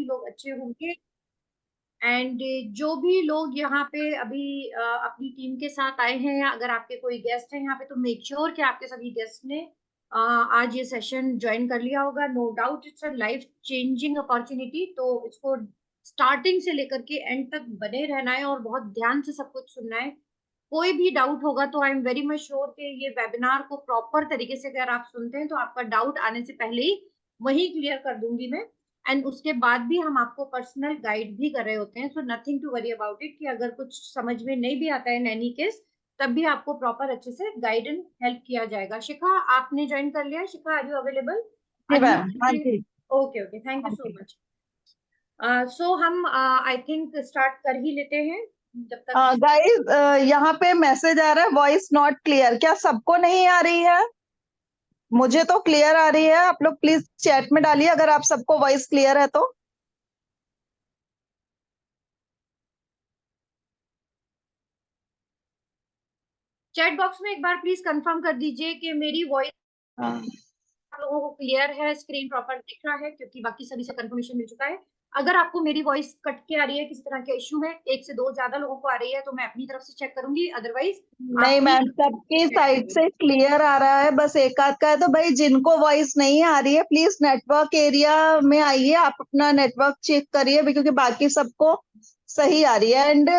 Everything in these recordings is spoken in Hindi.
लोग अच्छे होंगे। एंड जो भी लोग यहाँ पे अभी अपनी टीम के साथ आए हैं, या अगर आपके कोई गेस्ट हैं यहाँ पे, तो मेक श्योर कि आपके सभी गेस्ट ने आज ये सेशन ज्वाइन कर लिया होगा। No doubt it's a life changing opportunity, तो इसको स्टार्टिंग से लेकर के एंड तक बने रहना है और बहुत ध्यान से सब कुछ सुनना है। कोई भी डाउट होगा तो आई एम वेरी मच श्योर कि ये वेबिनार को प्रॉपर तरीके से अगर आप सुनते हैं तो आपका डाउट आने से पहले ही वही क्लियर कर दूंगी मैं। एंड उसके बाद भी हम आपको पर्सनल गाइड भी कर रहे होते हैं, so nothing to worry about it, कि अगर कुछ समझ में नहीं भी आता है इन एनी केस, तब भी आपको प्रॉपर अच्छे से गाइड एंड हेल्प किया जाएगा। शिखा, आपने ज्वाइन कर लिया? Shikha, are you available? जी अनम्यूट मैम, हाँ कीजिए। जी। ओके ओके, थैंक यू हाँ सो जी। मच। सो हम आई थिंक स्टार्ट कर ही लेते हैं जब तक। गाइस, यहाँ पे मैसेज आ रहा है वॉइस नॉट क्लियर। क्या सबको नहीं आ रही है? मुझे तो क्लियर आ रही है। आप लोग प्लीज चैट में डालिए अगर आप सबको वॉइस क्लियर है तो। चैट बॉक्स में एक बार प्लीज कंफर्म कर दीजिए कि मेरी वॉइस हाँ। आप लोगों को क्लियर है, स्क्रीन प्रॉपर दिख रहा है, क्योंकि बाकी सभी से कंफर्मेशन मिल चुका है। अगर आपको मेरी वॉइस कट के आ रही है, किसी तरह के इश्यू है, एक से दो ज्यादा लोगों को आ रही है, तो मैं अपनी तरफ से चेक करूंगी, अदरवाइज नहीं आपकी मैम, सबकी चेक साइड करिए। से क्लियर आ रहा है, बस एक आध का है। तो भाई जिनको वॉइस नहीं आ रही है प्लीज नेटवर्क एरिया में आइए, आप अपना नेटवर्क चेक करिए भी, क्योंकि बाकी सबको सही आ रही है। एंड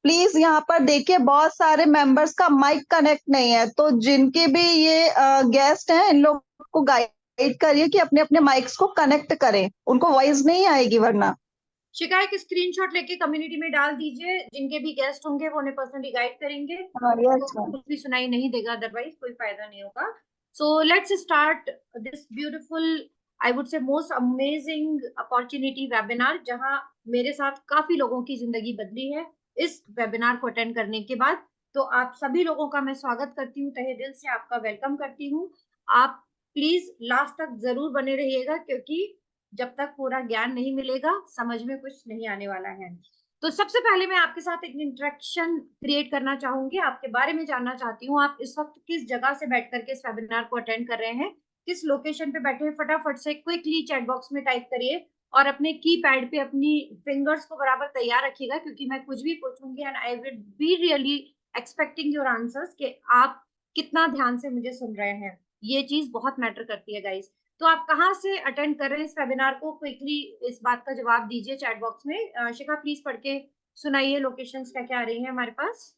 प्लीज यहाँ पर देखिए बहुत सारे मेंबर्स का माइक कनेक्ट नहीं है, तो जिनके भी ये गेस्ट हैं इन लोग को गाइड करिए कि अपने अपने माइक्स को कनेक्ट करें, उनको वॉइस नहीं आएगी वरना। शिकायत स्क्रीनशॉट लेके कम्युनिटी में डाल दीजिए, जिनके भी गेस्ट होंगे वो उन्हें पर्सनली गाइड करेंगे, हाँ, तो यस मैम। कुछ भी सुनाई नहीं देगा, अदरवाइज कोई फायदा नहीं होगा। So let's start this beautiful, I would say most amazing opportunity webinar, जहां मेरे साथ काफी लोगों की जिंदगी बदली है इस वेबिनार को अटेंड करने के बाद। तो आप सभी लोगों का मैं स्वागत करती हूँ, तहे दिल से आपका वेलकम करती हूँ। आप प्लीज लास्ट तक जरूर बने रहिएगा, क्योंकि जब तक पूरा ज्ञान नहीं मिलेगा समझ में कुछ नहीं आने वाला है। तो सबसे पहले मैं आपके साथ एक इंटरेक्शन क्रिएट करना चाहूंगी, आपके बारे में जानना चाहती हूँ। आप इस वक्त किस जगह से बैठ करके इस वेबिनार को अटेंड कर रहे हैं, किस लोकेशन पे बैठे हैं? फटाफट से क्विकली चैट बॉक्स में टाइप करिए, और अपने की पैड पे अपनी फिंगर्स को बराबर तैयार रखिएगा, क्योंकि मैं कुछ भी पूछूंगी and I will be really expecting your answers, कि आप कितना ध्यान से मुझे सुन रहे हैं। ये चीज बहुत मैटर करती है गाइस। तो आप कहाँ से अटेंड कर रहे हैं इस वेबिनार को? क्विकली इस बात का जवाब दीजिए चैट बॉक्स में। शिखा, प्लीज पढ़ के सुनाइए, लोकेशंस क्या क्या आ रही हैं हमारे पास।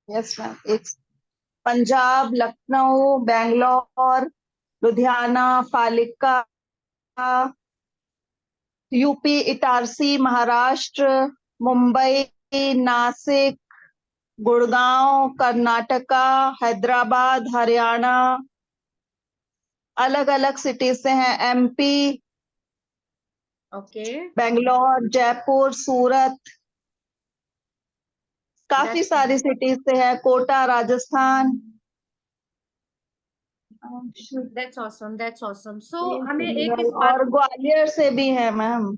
यस मैम, एक पंजाब, लखनऊ, बैंगलोर, लुधियाना, फालिका, यूपी, इटारसी, महाराष्ट्र, मुंबई, नासिक, गुड़गांव, कर्नाटका, हैदराबाद, हरियाणा, अलग अलग सिटीज से हैं। एमपी, ओके, बेंगलोर, जयपुर, सूरत, काफी दैट्स सारी सिटीज से है। Kota, Rajasthan. That's awesome, that's awesome. So हमें एक इस बात, और ग्वालियर से भी है मैम।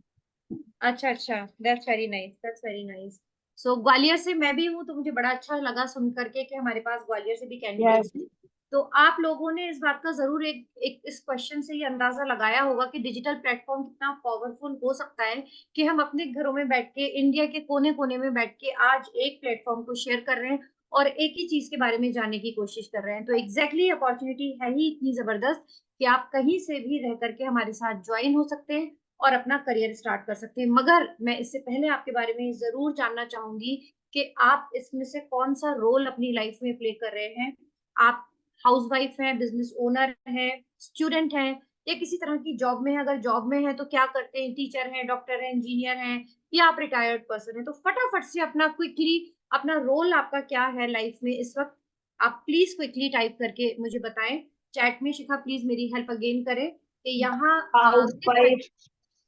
अच्छा अच्छा, that's very nice, that's very nice. So Gwalior से मैं भी हूँ, तो मुझे बड़ा अच्छा लगा सुन करके कि हमारे पास ग्वालियर से भी यस। कैंडिडेट्स हैं। तो आप लोगों ने इस बात का जरूर एक इस क्वेश्चन से ये अंदाजा लगाया होगा कि डिजिटल प्लेटफॉर्म कितना पावरफुल हो सकता है, कि हम अपने घरों में बैठ के, इंडिया के कोने कोने में बैठ के आज एक प्लेटफॉर्म को शेयर कर रहे हैं और एक ही चीज के बारे में जानने की कोशिश कर रहे हैं। तो एग्जैक्टली अपॉर्चुनिटी है ही इतनी जबरदस्त कि आप कहीं से भी रह करके हमारे साथ ज्वाइन हो सकते हैं और अपना करियर स्टार्ट कर सकते हैं। मगर मैं इससे पहले आपके बारे में जरूर जानना चाहूंगी कि आप इसमें से कौन सा रोल अपनी लाइफ में प्ले कर रहे हैं। आप हाउसवाइफ हैं, बिजनेस ओनर हैं, स्टूडेंट हैं, या किसी तरह की जॉब में है? अगर जॉब में है तो क्या करते हैं? टीचर हैं, डॉक्टर हैं, इंजीनियर हैं, या आप रिटायर्ड पर्सन हैं? तो फटाफट से अपना क्विकली, अपना रोल आपका क्या है लाइफ में इस वक्त, आप प्लीज क्विकली टाइप करके मुझे बताएं चैट में। शिखा, प्लीज मेरी हेल्प अगेन करें कि यहाँ हाउस किस तरह। Wife,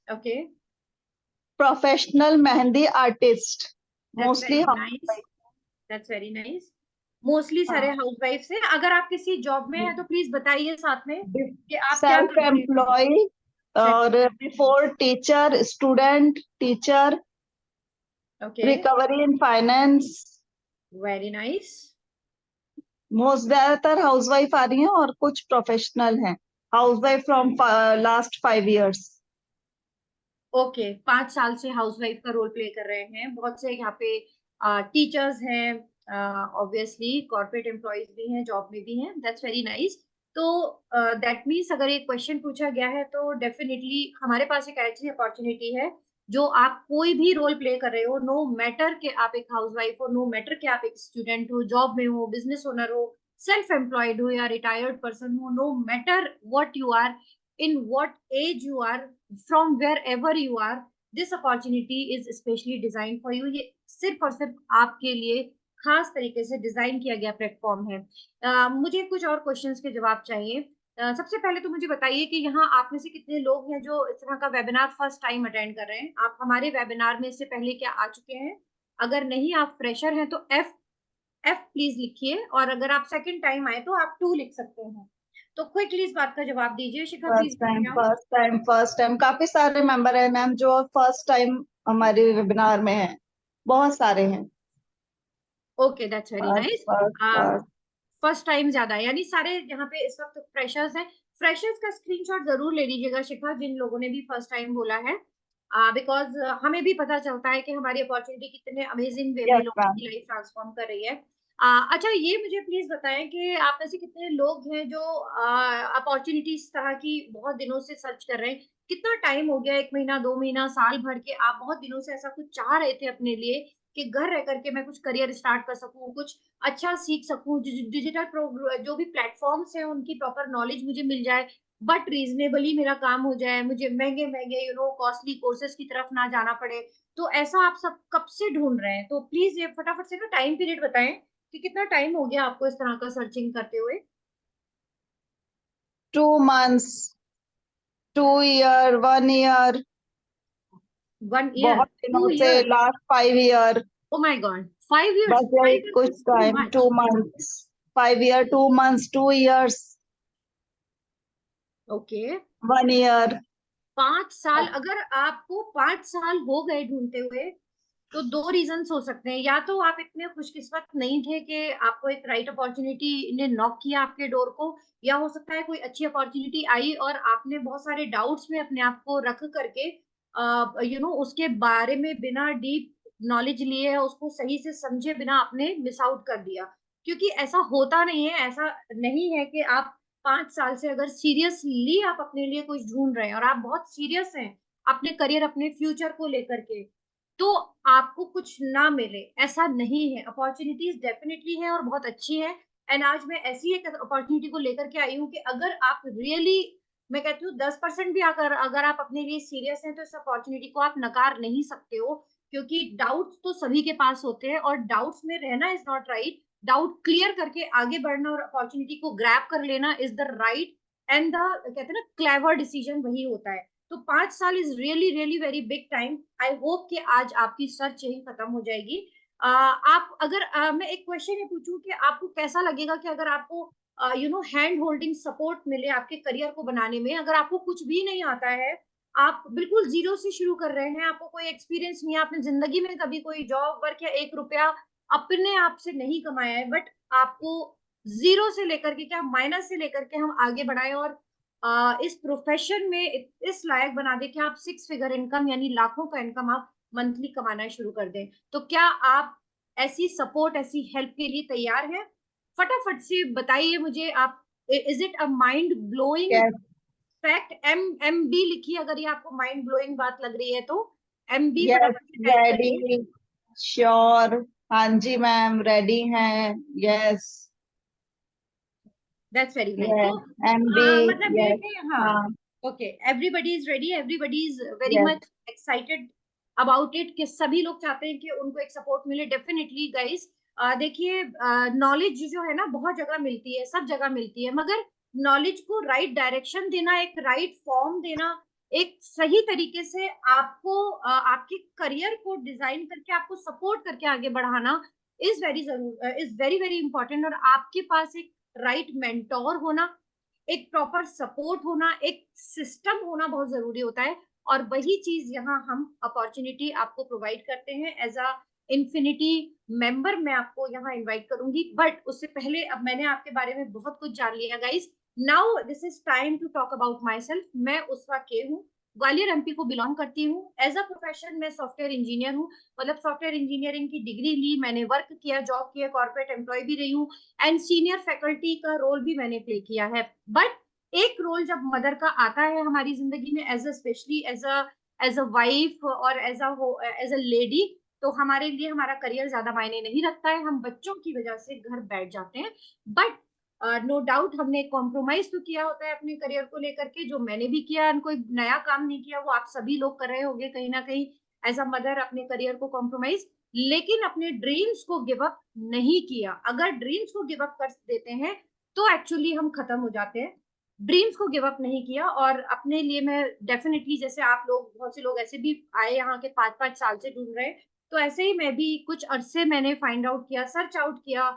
okay, professional mehndi artist, that's mostly very house nice, wife. That's very nice. Mostly सारे हाँ। हाउस वाइफ हैं। अगर आप किसी जॉब में हैं तो प्लीज बताइए साथ में कि आप क्या सेल्फ करते हैं। एम्प्लॉय, और before teacher, student, teacher, okay, recovery in finance. Very nice. Most ज्यादातर हाउसवाइफ आ रही हैं और कुछ प्रोफेशनल हैं। Housewife from last 5 years। Okay, 5 साल से हाउसवाइफ का रोल प्ले कर रहे हैं। बहुत से यहाँ पे टीचर्स हैं, ऑब्वियसली कॉर्पोरेट एम्प्लॉयज भी हैं, जॉब में भी हैं। That's very nice. तो दैट मीन्स अगर एक क्वेश्चन पूछा गया है तो डेफिनेटली हमारे पास एक ऐसी अपॉर्चुनिटी है जो आप कोई भी रोल प्ले कर रहे हो, नो मैटर कि आप एक हाउसवाइफ हो, नो मैटर कि आप एक स्टूडेंट हो, जॉब में हो, बिजनेस ओनर हो, सेल्फ एम्प्लॉयड हो या रिटायर्ड पर्सन हो, no matter what you are, in what age you are, from wherever you are, this opportunity is specially designed for you। ये सिर्फ और सिर्फ आपके लिए खास तरीके से डिजाइन किया गया प्लेटफॉर्म है। मुझे कुछ और क्वेश्चंस के जवाब चाहिए। सबसे पहले तो मुझे बताइए कि यहाँ आप में से कितने लोग हैं जो इस तरह का वेबिनार फर्स्ट टाइम अटेंड कर रहे हैं। आप हमारे वेबिनार में इससे पहले क्या आ चुके हैं? अगर नहीं, आप फ्रेशर हैं तो एफ एफ प्लीज लिखिए, और अगर आप सेकंड टाइम आए तो आप 2 लिख सकते हैं। तो क्विकली इस बात का जवाब दीजिए। Shikha please first help time me out. First time first time काफी सारे मेंबर हैं मैम जो फर्स्ट टाइम हमारे वेबिनार में हैं, बहुत सारे हैं। Okay, that's very first nice. First first. First time ज्यादा है, यानी सारे यहाँ पे इस वक्त फ्रेशर्स हैं। फ्रेशर्स का स्क्रीनशॉट जरूर ले लीजिएगा शिखा, जिन लोगों ने भी फर्स्ट टाइम बोला है, बिकॉज हमें भी पता चलता है कि हमारी अपॉर्चुनिटी कितने अमेजिंग वे में यस लोगों मैम। की लाइफ ट्रांसफॉर्म कर रही है। अच्छा, ये मुझे प्लीज बताएं कि आप में से कितने लोग हैं जो अपॉर्चुनिटी इस तरह की बहुत दिनों से सर्च कर रहे हैं। कितना टाइम हो गया, 1 महीना, 2 महीना, साल भर के आप बहुत दिनों से ऐसा कुछ चाह रहे थे अपने लिए कि घर रह करके मैं कुछ करियर स्टार्ट कर सकूं, कुछ अच्छा सीख सकूं, डिजिटल जो भी प्लेटफॉर्म्स हैं उनकी प्रॉपर नॉलेज मुझे मिल जाए, बट रीजनेबली मेरा काम हो जाए, मुझे महंगे महंगे कॉस्टली कोर्सेज की तरफ ना जाना पड़े। तो ऐसा आप सब कब से ढूंढ रहे हैं? तो प्लीज ये फटाफट से ना टाइम पीरियड बताएं कि कितना टाइम हो गया आपको इस तरह का सर्चिंग करते हुए। 2 months, 2 year, 1 year, 1 ईयर, बहुत टू दिनों से year last 5 year। Oh my God, 5 years, बस यही 5 years कुछ is too time, much। 2 months, 5 year, 2 months, 2 years, okay, 1 year। 5 साल, अगर आपको 5 साल हो गए ढूंढते हुए तो दो रीजंस हो सकते हैं। या तो आप इतने खुशकिस्मत नहीं थे कि आपको एक राइट अपॉर्चुनिटी ने नॉक किया आपके डोर को, या हो सकता है कोई अच्छी अपॉर्चुनिटी आई और आपने बहुत सारे डाउट्स में अपने आप को रख करके उसके बारे में बिना डीप नॉलेज लिए, उसको सही से समझे बिना आपने मिस आउट कर दिया। क्योंकि ऐसा होता नहीं है, ऐसा नहीं है कि आप 5 साल से अगर सीरियसली आप अपने लिए कुछ ढूंढ रहे हैं और आप बहुत सीरियस हैं अपने करियर, अपने फ्यूचर को लेकर के, तो आपको कुछ ना मिले, ऐसा नहीं है। अपॉर्चुनिटीज डेफिनेटली है और बहुत अच्छी है। एंड आज मैं ऐसी एक अपॉर्चुनिटी को लेकर के आई हूँ कि अगर आप रियली, मैं कहती हूँ 10% भी अगर आप अपने लिए सीरियस हैं तो इस अपॉर्चुनिटी को आप नकार नहीं सकते हो। क्योंकि डाउट्स तो सभी के पास होते हैं और डाउट्स में रहना is not right. Doubt clear करके आगे बढ़ना और अपॉर्चुनिटी को ग्रैब कर लेना is the right and the, कहते हैं ना, क्लेवर डिसीजन वही होता है। तो 5 साल is really really very big time. I hope कि आज आपकी सर्च यही खत्म हो जाएगी। आप अगर मैं एक क्वेश्चन ये पूछूं कि आपको कैसा लगेगा कि अगर आपको हैंड होल्डिंग सपोर्ट मिले आपके करियर को बनाने में, अगर आपको कुछ भी नहीं आता है, आप बिल्कुल जीरो से शुरू कर रहे हैं, आपको कोई एक्सपीरियंस नहीं है, आपने जिंदगी में कभी कोई जॉब वर्क या 1 रुपया अपने आप से नहीं कमाया है, बट आपको जीरो से लेकर के, क्या माइनस से लेकर के हम आगे बढ़ाए और इस प्रोफेशन में इस लायक बना दे कि आप 6 फिगर इनकम यानी लाखों का इनकम आप मंथली कमाना शुरू कर दें। तो क्या आप ऐसी सपोर्ट, ऐसी हेल्प के लिए तैयार हैं? फटाफट से बताइए मुझे आप। Is it a mind blowing yes fact? MB लिखिए अगर ये आपको माइंड ब्लोइंग बात लग रही है तो। MB yes. फटाफट से टाइप करिए। रेडी। श्योर। हाँ जी मैम, रेडी हैं। यस। That's very nice. तो यस। MB। मतलब ये यस। कि हाँ, हाँ। Okay, everybody is ready, everybody is very yes. Much excited about it, कि सभी लोग चाहते हैं कि उनको एक सपोर्ट मिले। डेफिनेटली गाइस, देखिए, नॉलेज जो है ना बहुत जगह मिलती है, सब जगह मिलती है, मगर नॉलेज को राइट डायरेक्शन देना, एक राइट फॉर्म देना, एक सही तरीके से आपको आपके करियर को डिजाइन करके आपको सपोर्ट करके आगे बढ़ाना इज वेरी वेरी इंपॉर्टेंट। और आपके पास एक राइट मेंटोर होना, एक प्रॉपर सपोर्ट होना, एक सिस्टम होना बहुत जरूरी होता है। और वही चीज यहाँ हम अपॉर्चुनिटी आपको प्रोवाइड करते हैं एज अ इन्फिनिटी मेंबर। मैं आपको यहाँ इनवाइट करूंगी, बट उससे पहले अब मैंने आपके बारे में बहुत कुछ जान लिया guys. Now this is time to talk about my self. मैं उस्वा के हूँ, ग्वालियर एमपी को बिलोंग करती हूँ। एज अ प्रोफेशन मैं सॉफ्टवेयर इंजीनियर हूँ, मतलब सॉफ्टवेयर इंजीनियरिंग की डिग्री ली मैंने, वर्क किया, जॉब किया, कॉर्पोरेट एम्प्लॉय भी रही हूँ एंड सीनियर फैकल्टी का रोल भी मैंने प्ले किया है। बट एक रोल जब मदर का आता है हमारी जिंदगी में, as a specially as a wife और एज अ लेडी, तो हमारे लिए हमारा करियर ज्यादा मायने नहीं रखता है, हम बच्चों की वजह से घर बैठ जाते हैं। बट नो डाउट हमने कॉम्प्रोमाइज तो किया होता है अपने करियर को लेकर के, जो मैंने भी किया, कोई नया काम नहीं किया, वो आप सभी लोग कर रहे होंगे कहीं ना कहीं एज अ मदर, अपने करियर को कॉम्प्रोमाइज, लेकिन अपने ड्रीम्स को गिव अप नहीं किया। अगर ड्रीम्स को गिव अप कर देते हैं तो एक्चुअली हम खत्म हो जाते हैं। ड्रीम्स को गिव अप नहीं किया, और अपने लिए मैं डेफिनेटली, जैसे आप लोग, बहुत से लोग ऐसे भी आए यहाँ के 5-5 साल से ढूंढ रहे हैं, तो ऐसे ही मैं भी कुछ अरसे मैंने फाइंड आउट किया, सर्च आउट किया,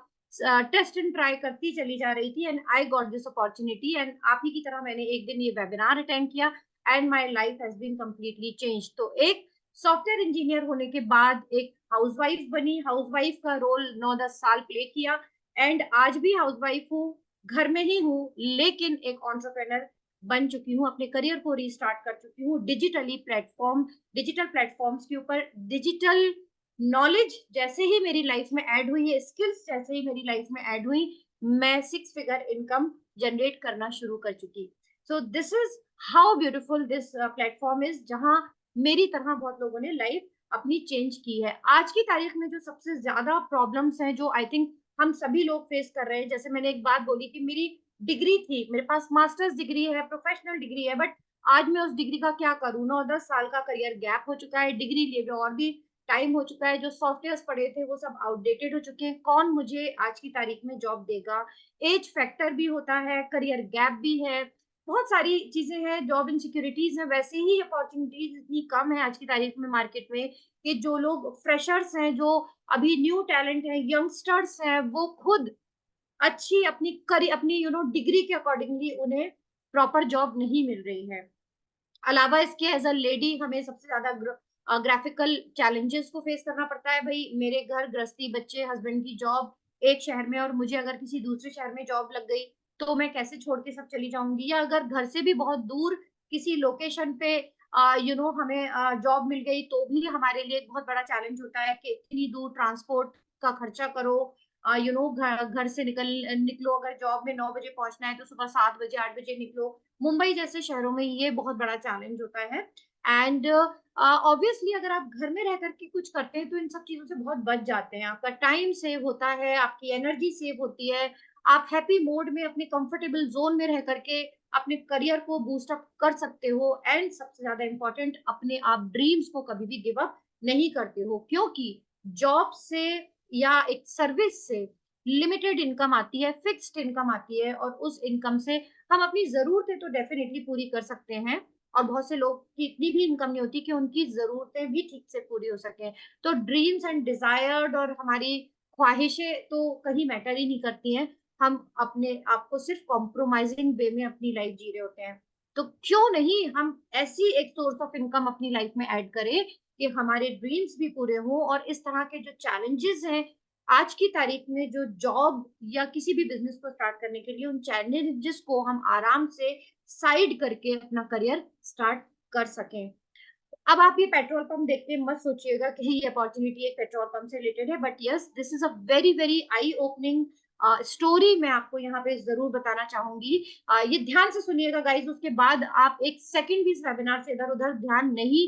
टेस्ट एंड ट्राई करती चली जा रही थी, and I got this opportunity, and आप ही की तरह मैंने एक दिन ये वेबिनार अटेंड किया and my life has been completely change. तो एक सॉफ्टवेयर इंजीनियर होने के बाद एक हाउसवाइफ बनी, हाउसवाइफ का रोल 9-10 साल प्ले किया, एंड आज भी हाउसवाइफ हूँ, घर में ही हूँ, लेकिन एक एंटरप्रेन्योर बन चुकी हूँ, अपने करियर को रीस्टार्ट कर चुकी हूँ, डिजिटल प्लेटफॉर्म्स के ऊपर। डिजिटल नॉलेज जैसे ही मेरी लाइफ में ऐड हुई है, स्किल्स जैसे ही मेरी लाइफ में ऐड हुई, मैं 6 फिगर इनकम जनरेट करना शुरू कर चुकी। So this is how beautiful this platform is, जहां मेरी तरह बहुत लोगों ने लाइफ अपनी चेंज की है। आज की तारीख में जो सबसे ज्यादा प्रॉब्लम्स हैं, जो आई थिंक हम सभी लोग फेस कर रहे हैं, जैसे मैंने एक बात बोली कि मेरी डिग्री थी, मेरे पास मास्टर्स डिग्री है, प्रोफेशनल डिग्री है, बट आज मैं उस डिग्री का क्या करूँ? 9-10 साल का करियर गैप हो चुका है, डिग्री लिए हुए और भी टाइम हो चुका है, जो सॉफ्टवेयर पढ़े थे वो सब आउटडेटेड हो चुके हैं, कौन मुझे आज की तारीख में जॉब देगा? एज फैक्टर भी होता है, करियर गैप भी है, बहुत सारी चीजें हैं, जॉब इनसिक्योरिटीज है, वैसे ही अपॉर्चुनिटीज इतनी कम है आज की तारीख में मार्केट में, कि जो लोग फ्रेशर्स हैं, जो अभी न्यू टैलेंट है, यंगस्टर्स हैं, वो खुद अच्छी अपनी डिग्री के अकॉर्डिंगली उन्हें प्रॉपर जॉब नहीं मिल रही है। अलावा इसके एज अ लेडी हमें सबसे ज्यादा ग्राफिकल चैलेंजेस को फेस करना पड़ता है। भाई मेरे घर गृहस्थी, बच्चे, हस्बैंड की जॉब एक शहर में, और मुझे अगर किसी दूसरे शहर में जॉब लग गई तो मैं कैसे छोड़ के सब चली जाऊंगी, या अगर घर से भी बहुत दूर किसी लोकेशन पे हमें जॉब मिल गई तो भी हमारे लिए एक बहुत बड़ा चैलेंज होता है कि इतनी दूर ट्रांसपोर्ट का खर्चा करो, घर से निकलो, अगर जॉब में 9 बजे पहुंचना है तो सुबह 7 बजे 8 बजे निकलो। मुंबई जैसे शहरों में ये बहुत बड़ा चैलेंज होता है। एंड ऑब्वियसली अगर आप घर में रह करके कुछ करते हैं तो इन सब चीजों से बहुत बच जाते हैं, आपका टाइम सेव होता है, आपकी एनर्जी सेव होती है, आप हैप्पी मोड में अपने कंफर्टेबल जोन में रह करके अपने करियर को बूस्ट अप कर सकते हो, एंड सबसे ज्यादा इंपॉर्टेंट, अपने आप ड्रीम्स को कभी भी गिव अप नहीं करते हो, क्योंकि जॉब से या एक सर्विस से लिमिटेड इनकम आती है, फिक्स्ड इनकम आती है, और उस इनकम से हम अपनी जरूरतें तो डेफिनेटली पूरी कर सकते हैं, और बहुत से लोग की इतनी भी इनकम नहीं होती कि उनकी जरूरतें भी ठीक से पूरी हो सके। तो ड्रीम्स एंड डिजायर्ड और हमारी ख्वाहिशें तो कहीं मैटर ही नहीं करती हैं, हम अपने आप को सिर्फ कॉम्प्रोमाइजिंग वे में अपनी लाइफ जी रहे होते हैं। तो क्यों नहीं हम ऐसी एक सोर्स ऑफ इनकम अपनी लाइफ में ऐड करें कि हमारे ड्रीम्स भी पूरे हों, और इस तरह के जो चैलेंजेस हैं आज की तारीख में, जो जॉब या किसी भी बिजनेस को स्टार्ट करने के लिए, उन चैलेंजेस को हम आराम से साइड करके अपना करियर स्टार्ट कर सकें। अब आप ये पेट्रोल पंप देखते मत सोचिएगा कि ये अपॉर्चुनिटी एक पेट्रोल पंप से रिलेटेड है, but yes this is a very very I opening story, मैं आपको यहाँ पे जरूर बताना चाहूंगी। ये ध्यान से सुनिएगा गाइज, उसके बाद आप एक सेकंड भी इस वेबिनार से इधर उधर ध्यान नहीं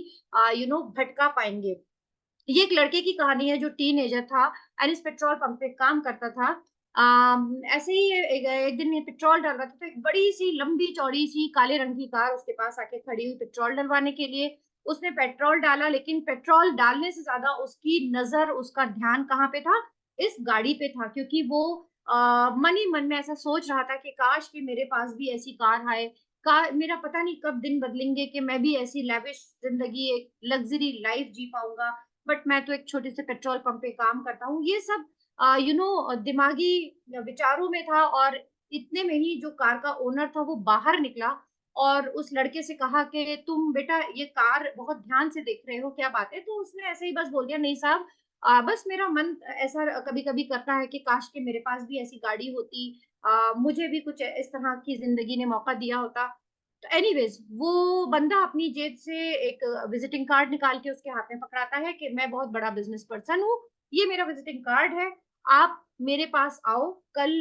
भटका पाएंगे। ये एक लड़के की कहानी है जो टीन एजर था एंड इस पेट्रोल पंप पे काम करता था। ऐसे ही एक दिन ये पेट्रोल डाल रहा था, तो एक बड़ी सी लंबी चौड़ी सी काले रंग की कार उसके पास आके खड़ी हुई पेट्रोल डलवाने के लिए। उसने पेट्रोल डाला, लेकिन पेट्रोल डालने से ज्यादा उसकी नजर, उसका ध्यान कहाँ पे था? इस गाड़ी पे था, क्योंकि वो मन ही मन में ऐसा सोच रहा था कि काश कि मेरे पास भी ऐसी कार आए, मेरा पता नहीं कब दिन बदलेंगे कि मैं भी ऐसी लैविश जिंदगी, एक लग्जरी लाइफ जी पाऊंगा, बट मैं तो एक छोटे से पेट्रोल पंप पे काम करता हूँ। ये सब दिमागी विचारों में था, और इतने में ही जो कार का ओनर था वो बाहर निकला और उस लड़के से कहा कि तुम बेटा ये कार बहुत ध्यान से देख रहे हो, क्या बात है? तो उसने ऐसे ही बस बोल दिया, नहीं साहब, बस मेरा मन ऐसा कभी कभी करता है कि काश के मेरे पास भी ऐसी गाड़ी होती, मुझे भी कुछ इस तरह की जिंदगी ने मौका दिया होता। तो एनीवेज वो बंदा अपनी जेब से एक विजिटिंग कार्ड निकाल के उसके हाथ में पकड़ाता है कि मैं बहुत बड़ा बिजनेस पर्सन हूँ, ये मेरा विजिटिंग कार्ड है, आप मेरे पास आओ कल,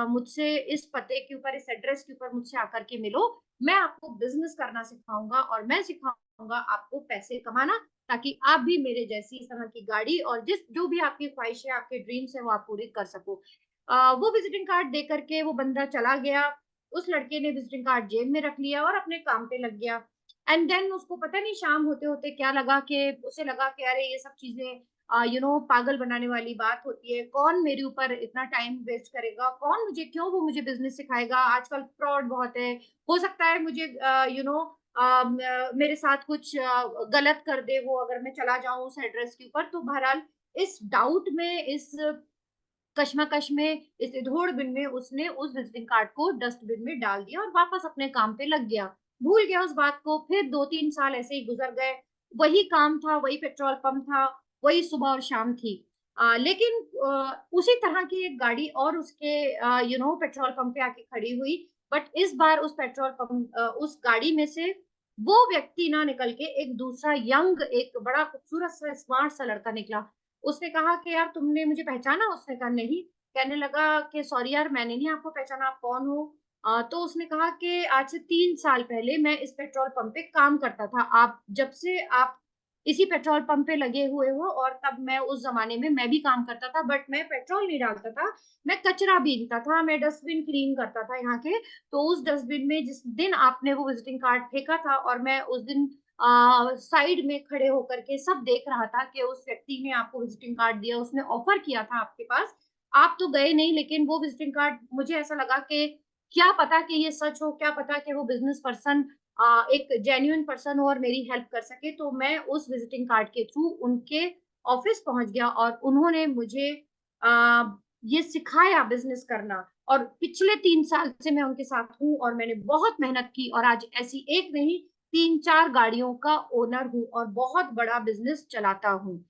मुझसे इस पते के ऊपर, इस एड्रेस के ऊपर मुझसे आकर के मिलो, मैं आपको बिजनेस करना सिखाऊंगा और मैं सिखाऊंगा आपको पैसे कमाना, ताकि आप भी मेरे जैसी इस तरह की गाड़ी और जिस जो भी आपकी ख्वाहिश है, आपके ड्रीम्स है, वो आप पूरी कर सको। वो विजिटिंग कार्ड दे करके वो बंदा चला गया। उस लड़के ने विजिटिंग कार्ड जेब में रख लिया और अपने काम पे लग गया। एंड देन उसको पता नहीं शाम होते होते क्या लगा, कि उसे लगा कि अरे ये सब चीजें पागल बनाने वाली बात होती है, कौन मेरे ऊपर इतना टाइम वेस्ट करेगा, कौन मुझे, क्यों वो मुझे बिजनेस सिखाएगा, आजकल फ्रॉड बहुत है, हो सकता है मुझे मेरे साथ कुछ गलत कर दे वो, अगर मैं चला जाऊं उस एड्रेस के ऊपर। तो बहरहाल इस डाउट में, इस कश्मकश में, इस धोड़ बिन में उसने उस विजिटिंग कार्ड को डस्टबिन में डाल दिया और वापस अपने काम पे लग गया, भूल गया उस बात को। फिर 2-3 साल ऐसे ही गुजर गए, वही काम था, वही पेट्रोल पंप था, वही सुबह और शाम थी। लेकिन उसी तरह की एक गाड़ी और उसके पेट्रोल पंप पे आके खड़ी हुई। बट इस बार उस पेट्रोल पंप, उस गाड़ी में से वो व्यक्ति ना निकल के एक दूसरा यंग, एक बड़ा खूबसूरत सा स्मार्ट सा लड़का निकला। उसने कहा कि यार तुमने मुझे पहचाना? उसने कहा नहीं। कहने लगा कि सॉरी यार, मैंने नहीं आपको पहचाना, आप कौन हो? तो उसने कहा कि आज से 3 साल पहले मैं इस पेट्रोल पंप पे काम करता था, आप जब से आप इसी पेट्रोल पंप पे लगे हुए हो, और तब मैं उस जमाने में मैं भी काम करता था, बट मैं पेट्रोल नहीं डालता था, मैं कचरा बीनता था, मैं डस्टबिन क्लीन करता था यहाँ के। तो उस डस्टबिन में जिस दिन आपने वो विजिटिंग कार्ड फेंका था, और मैं उस दिन साइड में खड़े होकर के सब देख रहा था कि उस व्यक्ति ने आपको विजिटिंग कार्ड दिया, उसने ऑफर किया था आपके पास, आप तो गए नहीं, लेकिन वो विजिटिंग कार्ड मुझे ऐसा लगा कि क्या पता कि ये सच हो, क्या पता कि वो बिजनेस पर्सन एक जेन्युइन पर्सन हो और मेरी हेल्प कर सके। तो मैं उस विजिटिंग कार्ड के थ्रू उनके ऑफिस पहुंच गया और उन्होंने मुझे आ, ये सिखाया बिजनेस करना। और पिछले 3 साल से मैं उनके साथ हूँ और मैंने बहुत मेहनत की, और आज ऐसी एक नहीं, 3-4 गाड़ियों का ओनर हूँ और बहुत बड़ा बिजनेस चलाता हूँ।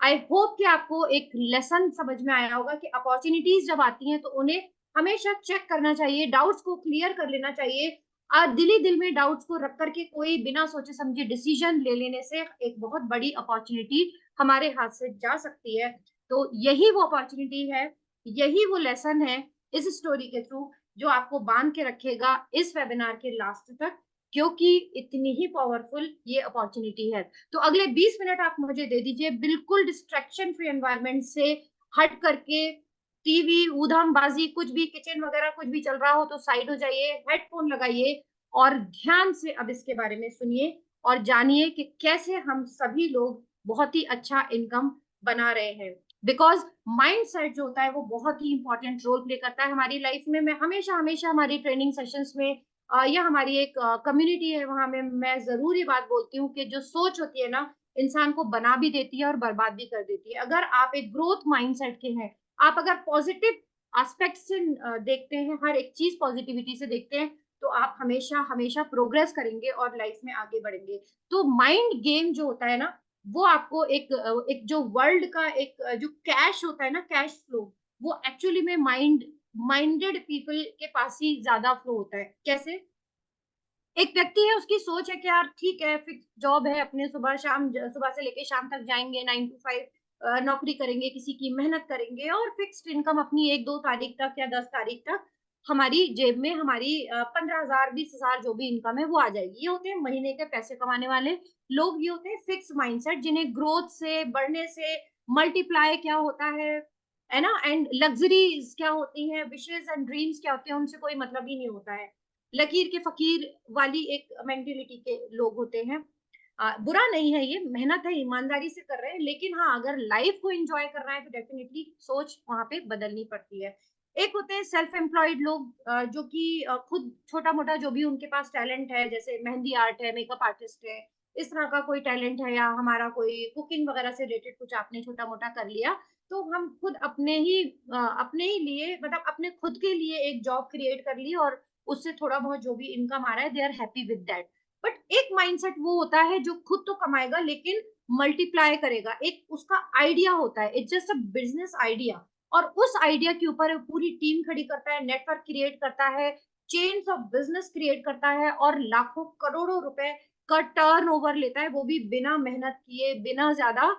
आई होप कि आपको एक लेसन समझ में आया होगा कि अपॉर्चुनिटीज जब आती हैं तो उन्हें हमेशा चेक करना चाहिए, डाउट्स को क्लियर कर लेना चाहिए। दिल ही दिल में डाउट्स को रख करके कोई बिना सोचे समझे डिसीजन ले लेने से एक बहुत बड़ी अपॉर्चुनिटी हमारे हाथ से जा सकती है। तो यही वो अपॉर्चुनिटी है, यही वो लेसन है इस स्टोरी के थ्रू, जो आपको बांध के रखेगा इस वेबिनार के लास्ट तक, क्योंकि इतनी ही पावरफुल ये अपॉर्चुनिटी है। तो अगले 20 मिनट आप मुझे दे दीजिए, बिल्कुल डिस्ट्रैक्शन फ्री एनवायरनमेंट से हट करके, टीवी, ऊधम बाजी, कुछ भी किचन वगैरह कुछ भी चल रहा हो तो साइड हो जाइए, हेडफोन लगाइए और ध्यान से अब इसके बारे में सुनिए और जानिए कि कैसे हम सभी लोग बहुत ही अच्छा इनकम बना रहे हैं। बिकॉज माइंड सेट जो होता है वो बहुत ही इंपॉर्टेंट रोल प्ले करता है हमारी लाइफ में। मैं हमेशा हमेशा हमारी ट्रेनिंग सेशंस में या हमारी एक कम्युनिटी है वहां में मैं जरूर ये बात बोलती हूँ कि जो सोच होती है ना, इंसान को बना भी देती है और बर्बाद भी कर देती है। अगर आप एक ग्रोथ माइंडसेट के हैं, आप अगर पॉजिटिव एस्पेक्ट से देखते हैं, हर एक चीज पॉजिटिविटी से देखते हैं, तो आप हमेशा हमेशा प्रोग्रेस करेंगे और लाइफ में आगे बढ़ेंगे। तो माइंड गेम जो होता है ना, वो आपको एक जो वर्ल्ड का एक जो कैश होता है ना, कैश फ्लो, वो एक्चुअली में माइंडेड पीपल के पास ही ज्यादा फ्लो होता है। कैसे? एक व्यक्ति है, उसकी सोच है कि यार ठीक है, फिक्स जॉब है, अपने सुबह शाम, सुबह से लेके शाम तक जाएंगे, 9 to 5 नौकरी करेंगे, किसी की मेहनत करेंगे और फिक्स्ड इनकम अपनी 1-2 तारीख तक या 10 तारीख तक हमारी जेब में, हमारी 15,000 20,000 जो भी इनकम है वो आ जाएगी। ये होते हैं महीने के पैसे कमाने वाले लोग, ये होते हैं फिक्स माइंडसेट, जिन्हें ग्रोथ से, बढ़ने से, मल्टीप्लाई क्या होता है ना, एंड लग्जरीज क्या होती हैं, विशेष एंड ड्रीम्स क्या होते हैं, उनसे कोई मतलब ही नहीं होता है। लकीर के फकीर वाली एक मेंटेलिटी के लोग होते हैं। बुरा नहीं है, ये मेहनत है, ईमानदारी से कर रहे हैं, लेकिन हाँ, अगर लाइफ को एंजॉय करना है तो डेफिनेटली सोच वहां पे बदलनी पड़ती है। एक होते हैं सेल्फ एम्प्लॉयड लोग, जो कि खुद छोटा मोटा जो भी उनके पास टैलेंट है, जैसे मेहंदी आर्ट है, मेकअप आर्टिस्ट है, इस तरह का कोई टैलेंट है, या हमारा कोई कुकिंग वगैरह से रिलेटेड कुछ आपने छोटा मोटा कर लिया, तो हम खुद अपने ही लिए, मतलब अपने खुद के लिए एक जॉब क्रिएट कर ली और उससे थोड़ा बहुत जो भी इनकम आ रहा है, they are happy with that. But एक माइंडसेट वो होता है जो खुद तो कमाएगा लेकिन मल्टीप्लाई करेगा, एक उसका आइडिया होता है, it's just a business idea, और उस आइडिया के ऊपर पूरी टीम खड़ी करता है, नेटवर्क क्रिएट करता है, चेन्स ऑफ बिजनेस क्रिएट करता है और लाखों करोड़ों रुपए का टर्नओवर लेता है, वो भी बिना मेहनत किए, बिना ज्यादा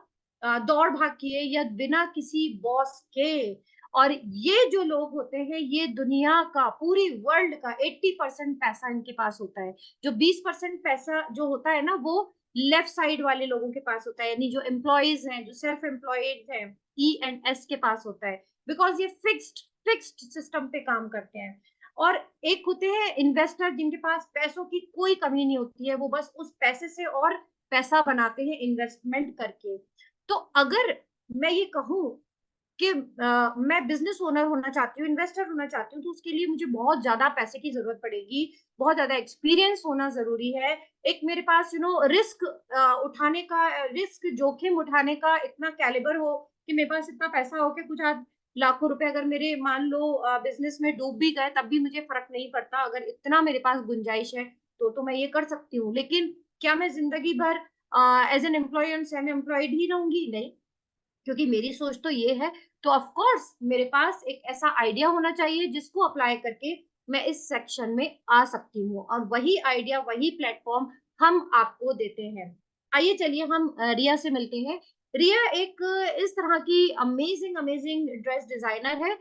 दौड़ भाग किए या बिना किसी बॉस के। और ये जो लोग होते हैं, ये दुनिया का, पूरी वर्ल्ड का 80% पैसा इनके पास होता है। जो 20% पैसा जो होता है ना, वो लेफ्ट साइड वाले लोगों के पास होता है, यानी जो एम्प्लॉयज हैं, जो सेल्फ एम्प्लॉयड हैं, E&S के पास होता है, बिकॉज ये फिक्स्ड सिस्टम पे काम करते हैं। और एक होते हैं इन्वेस्टर, जिनके पास पैसों की कोई कमी नहीं होती है, वो बस उस पैसे से और पैसा बनाते हैं इन्वेस्टमेंट करके। तो अगर मैं ये कहूं कि मैं बिजनेस ओनर होना चाहती हूँ, इन्वेस्टर होना चाहती हूँ, तो उसके लिए मुझे बहुत ज्यादा पैसे की जरूरत पड़ेगी, बहुत ज्यादा एक्सपीरियंस होना जरूरी है। एक मेरे पास रिस्क उठाने का, रिस्क जोखिम उठाने का इतना कैलिबर हो कि मेरे पास इतना पैसा हो कि कुछ आज लाखों रुपए अगर मेरे मान लो बिजनेस में डूब भी गए, तब भी मुझे फर्क नहीं पड़ता। अगर इतना मेरे पास गुंजाइश है तो मैं ये कर सकती हूँ। लेकिन क्या मैं जिंदगी भर as an employ and semi employed ही रहूंगी? नहीं, क्योंकि मेरी सोच तो ये है। तो ऑफ कोर्स मेरे पास एक ऐसा आइडिया होना चाहिए जिसको अप्लाई करके मैं इस सेक्शन में आ सकती हूँ, और वही आइडिया, वही प्लेटफॉर्म हम आपको देते हैं। आइए चलिए हम रिया से मिलते हैं। रिया एक इस तरह की अमेजिंग अमेजिंग ड्रेस डिजाइनर है,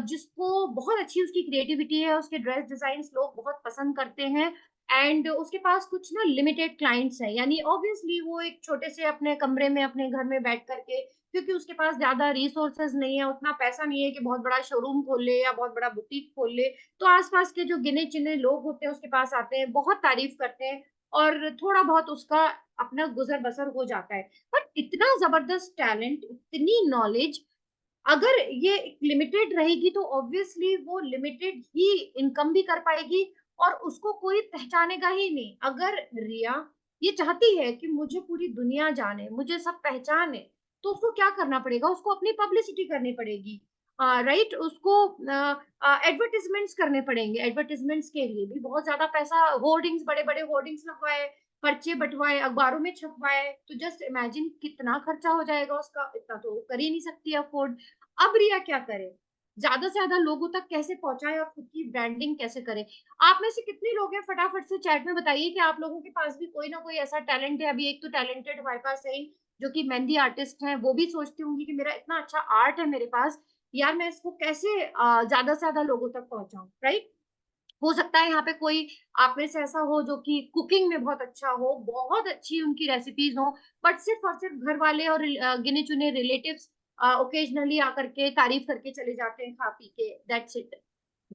जिसको बहुत अच्छी उसकी क्रिएटिविटी है, उसके ड्रेस डिजाइन लोग बहुत पसंद करते हैं। एंड उसके पास कुछ ना लिमिटेड क्लाइंट्स हैं, यानी ऑब्वियसली वो एक छोटे से अपने कमरे में अपने घर में बैठ करके, क्योंकि उसके पास ज्यादा रिसोर्सेज नहीं है, उतना पैसा नहीं है कि बहुत बड़ा शोरूम खोल ले या बहुत बड़ा बुटीक खोल ले, तो आसपास के जो गिने चुने लोग होते हैं उसके पास आते हैं, बहुत तारीफ करते हैं, और थोड़ा बहुत उसका अपना गुजर बसर हो जाता है। बट इतना जबरदस्त टैलेंट, इतनी नॉलेज, अगर ये लिमिटेड रहेगी तो ऑब्वियसली वो लिमिटेड ही इनकम भी कर पाएगी, और उसको कोई पहचानेगा ही नहीं। अगर रिया ये चाहती है कि मुझे पूरी दुनिया जाने, मुझे सब पहचाने, तो उसको क्या करना पड़ेगा? उसको अपनी पब्लिसिटी करनी पड़ेगी, राइट? उसको एडवर्टीजमेंट्स करने पड़ेंगे। एडवर्टीजमेंट्स के लिए भी बहुत ज्यादा पैसा, होर्डिंग्स, बड़े बड़े होर्डिंग्स लगवाए, पर्चे बंटवाए, अखबारों में छपवाए, तो जस्ट इमेजिन कितना खर्चा हो जाएगा उसका। इतना तो कर ही नहीं सकती अफोर्ड। अब रिया क्या करे? ज्यादा से ज्यादा लोगों तक कैसे पहुंचाए और खुद की ब्रांडिंग कैसे करे? आप में से कितने लोग हैं, फटाफट से चैट में बताइए कि आप लोगों के पास भी कोई ना कोई ऐसा टैलेंट है। अभी एक तो टैलेंटेड हमारे पास है ही, जो कि मेहंदी आर्टिस्ट है, वो भी सोचती होंगी कि मेरा इतना अच्छा आर्ट है मेरे पास, यार मैं इसको कैसे ज्यादा से ज्यादा लोगों तक पहुंचाऊं, राइट? हो सकता है यहाँ पे कोई आप में से ऐसा हो जो कि कुकिंग में बहुत अच्छा हो, बहुत अच्छी उनकी रेसिपीज हो, बट सिर्फ और सिर्फ घर वाले और गिने चुने रिलेटिव्स ओकेजनली आकर के तारीफ करके चले जाते हैं खा पी के, दैट्स इट।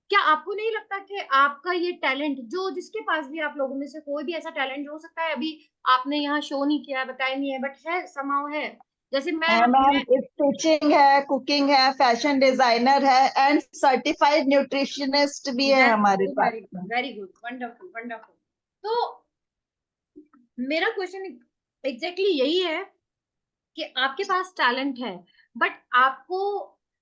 क्या आपको नहीं लगता कि आपका ये टैलेंट, जो जिसके पास भी, आप लोगों में से कोई भी ऐसा टैलेंट हो सकता है, अभी आपने यहाँ शो नहीं किया, बताया नहीं है, बट है, समाव है। जैसे है मैम, मैं स्टिचिंग है, कुकिंग है, फैशन डिजाइनर है एंड सर्टिफाइड न्यूट्रिशनिस्ट भी है दैट्स हमारे सो पास वेरी में। Good, very good, wonderful wonderful. तो मेरा क्वेश्चन एग्जैक्टली यही है कि आपके पास टैलेंट है, बट आपको,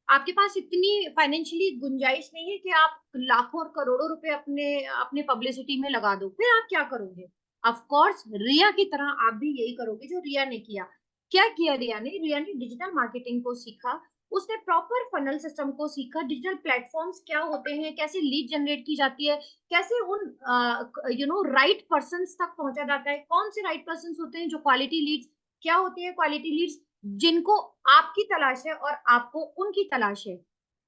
आपके पास इतनी फाइनेंशियली गुंजाइश नहीं है कि आप लाखों और करोड़ों रुपए अपने अपने पब्लिसिटी में लगा दो, फिर आप क्या करोगे? ऑफ कोर्स रिया की तरह आप भी यही करोगे जो रिया ने किया। क्या किया रिया ने? रिया ने डिजिटल मार्केटिंग को सीखा, उसने प्रॉपर फनल सिस्टम को सीखा, डिजिटल प्लेटफॉर्म्स क्या होते हैं, कैसे लीड जनरेट की जाती है, कैसे उन राइट पर्सन्स तक पहुंचा जाता है, कौन से राइट पर्सन्स होते हैं जो क्वालिटी लीड्स, क्या होती है क्वालिटी लीड्स, जिनको आपकी तलाश है और आपको उनकी तलाश है।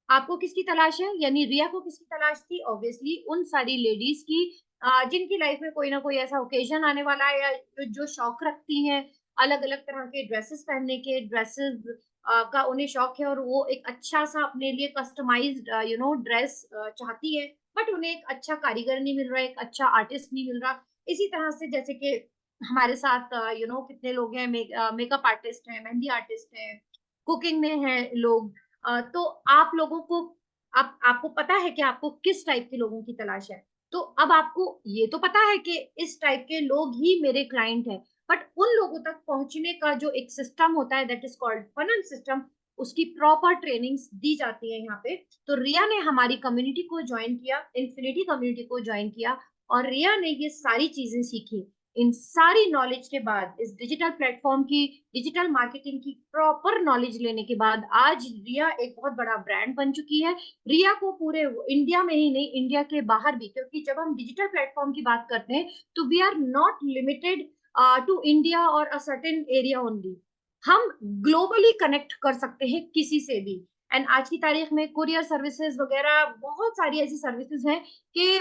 आपको किसकी तलाश है? यानी रिया को किसकी तलाश थी? ऑब्वियसली उन सारी लेडीज की जिनकी लाइफ में कोई ना कोई ऐसा ओकेजन आने वाला है, या जो शौक रखती हैं अलग अलग तरह के ड्रेसेस पहनने के, ड्रेसेस का उन्हें शौक है, और वो एक अच्छा सा अपने लिए कस्टमाइज्ड ड्रेस चाहती है, बट उन्हें एक अच्छा कारीगर नहीं मिल रहा, एक अच्छा आर्टिस्ट नहीं मिल रहा। इसी तरह से जैसे कि हमारे साथ कितने लोग हैं, मेकअप आर्टिस्ट हैं, मेहंदी आर्टिस्ट हैं, कुकिंग में हैं लोग। तो आप लोगों को, आपको पता है कि आपको किस टाइप के लोगों की तलाश है। तो अब आपको ये तो पता है कि इस टाइप के लोग ही मेरे क्लाइंट हैं, बट उन लोगों तक पहुंचने का जो एक सिस्टम होता है, that is called funnel system, उसकी प्रॉपर ट्रेनिंग्स दी जाती है यहाँ पे। तो रिया ने हमारी कम्युनिटी को ज्वाइन किया, इन्फिनिटी कम्युनिटी को ज्वाइन किया, और रिया ने ये सारी चीजें सीखी। इन सारी नॉलेज के बाद, इस डिजिटल प्लेटफॉर्म की, डिजिटल मार्केटिंग की प्रॉपर नॉलेज लेने के बाद आज रिया एक बहुत बड़ा ब्रांड बन चुकी है। रिया को पूरे इंडिया में ही नहीं, इंडिया के बाहर भी, क्योंकि जब हम डिजिटल प्लेटफॉर्म की बात करते हैं तो we are not limited to India और अ सर्टेन एरिया ओनली। हम ग्लोबली कनेक्ट कर सकते हैं किसी से भी। एंड आज की तारीख में कुरियर सर्विसेज वगैरह बहुत सारी ऐसी सर्विसेज हैं कि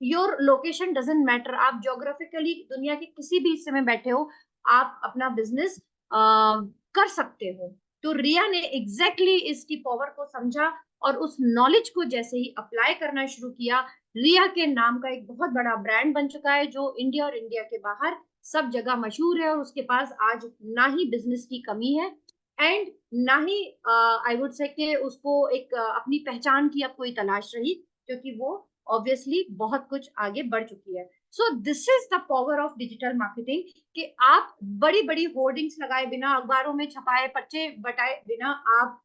योर लोकेशन डजेंट मैटर, आप ज्योग्राफिकली दुनिया के किसी भी हिस्से में बैठे हो, आप अपना बिजनेस कर सकते हो। तो रिया ने एग्जैक्टली इसकी पावर को समझा और उस नॉलेज को जैसे ही अप्लाई करना शुरू किया, रिया के नाम का एक बहुत बड़ा ब्रांड बन चुका है जो इंडिया और इंडिया के बाहर सब जगह मशहूर है। और उसके पास आज ना ही बिजनेस की कमी है एंड ना ही आई वुड से कि उसको एक अपनी पहचान की अब कोई तलाश रही, क्योंकि वो ऑब्वियसली बहुत कुछ आगे बढ़ चुकी है। So this is the power of digital marketing कि आप बड़ी बड़ी होर्डिंग्स लगाए बिना, अखबारों में छपाए पर्चे बटाए बिना आप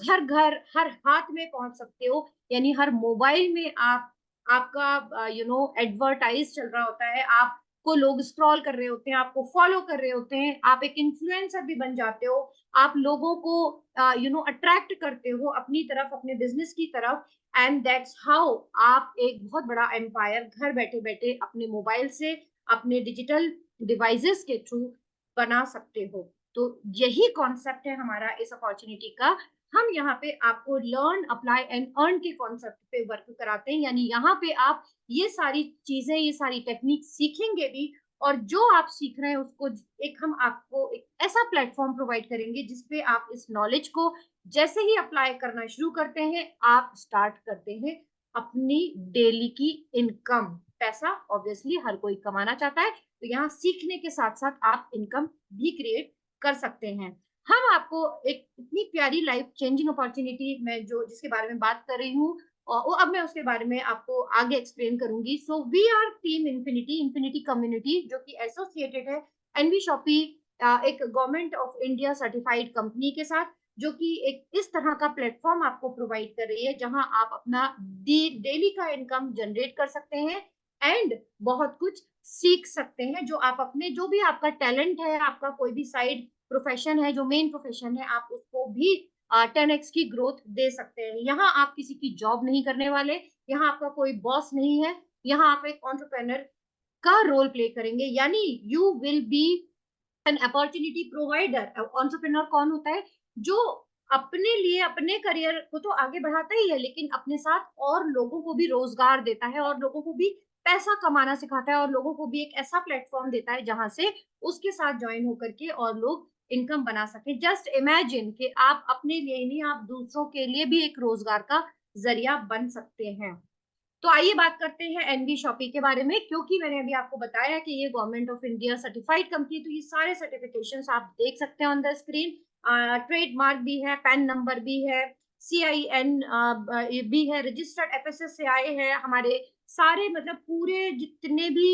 घर घर हर हाथ में पहुंच सकते हो। यानी हर मोबाइल में आप, आपका एडवर्टाइज चल रहा होता है, आपको लोग स्क्रॉल कर रहे होते हैं, आपको फॉलो कर रहे होते हैं, आप एक इन्फ्लुएंसर भी बन जाते हो, आप लोगों को अट्रैक्ट करते हो अपनी तरफ, अपने बिजनेस की तरफ। एंड दैट्स हाउ आप एक बहुत बड़ा एम्पायर घर बैठे बैठे अपने मोबाइल से, अपने डिजिटल डिवाइसेस के थ्रू बना सकते हो। तो यही कॉन्सेप्ट है हमारा इस अपॉर्चुनिटी का। हम यहाँ पे आपको लर्न अप्लाई एंड अर्न के कॉन्सेप्ट पे वर्क कराते हैं। यानी यहाँ पे आप ये सारी चीजें, ये सारी टेक्निक सीखेंगे भी, और जो आप सीख रहे हैं उसको एक हम आपको एक ऐसा प्लेटफॉर्म प्रोवाइड करेंगे जिसपे आप इस नॉलेज को जैसे ही अप्लाई करना शुरू करते हैं, आप स्टार्ट करते हैं अपनी डेली की इनकम। पैसा ऑब्वियसली हर कोई कमाना चाहता है, तो यहाँ सीखने के साथ साथ आप इनकम भी क्रिएट कर सकते हैं। हम आपको एक इतनी प्यारी लाइफ चेंजिंग अपॉर्चुनिटी में जो जिसके बारे में बात कर रही हूँ, और वो अब मैं उसके बारे में आपको आगे एक्सप्लेन करूंगी। So we are team Infinity, Infinity community, जो कि एसोसिएटेड है एनवी शॉपी, एक government of India certified company के साथ, जो कि एक इस तरह का प्लेटफॉर्म आपको प्रोवाइड कर रही है जहां आप अपना डेली का इनकम जनरेट कर सकते हैं एंड बहुत कुछ सीख सकते हैं। जो आप अपने, जो भी आपका टैलेंट है, आपका कोई भी साइड प्रोफेशन है, जो मेन प्रोफेशन है, आप उसको भी 10x की ग्रोथ दे सकते हैं। यहाँ आप किसी की जॉब नहीं करने वाले, यहाँ आपका कोई बॉस नहीं है, यहाँ आप एक एंटरप्रेन्योर का रोल प्ले करेंगे। यानी you will be an opportunity provider. Entrepreneur कौन होता है? जो अपने लिए, अपने करियर को तो आगे बढ़ाता ही है, लेकिन अपने साथ और लोगों को भी रोजगार देता है, और लोगों को भी पैसा कमाना सिखाता है, और लोगों को भी एक ऐसा प्लेटफॉर्म देता है जहां से उसके साथ ज्वाइन होकर के और लोग इनकम बना सके। जस्ट इमेजिन कि आप अपने लिए नहीं, आप दूसरों के लिए भी एक रोजगार का जरिया बन सकते हैं। तो आइए बात करते हैं एनवी शॉपी के बारे में। क्योंकि मैंने अभी आपको बताया कि ये government of India certified company, तो ये सारे सर्टिफिकेशंस आप देख सकते हैं ऑन द स्क्रीन। ट्रेडमार्क भी है, पैन नंबर भी है, CIN भी है, रजिस्टर्ड FSSAI है, हमारे सारे मतलब पूरे जितने भी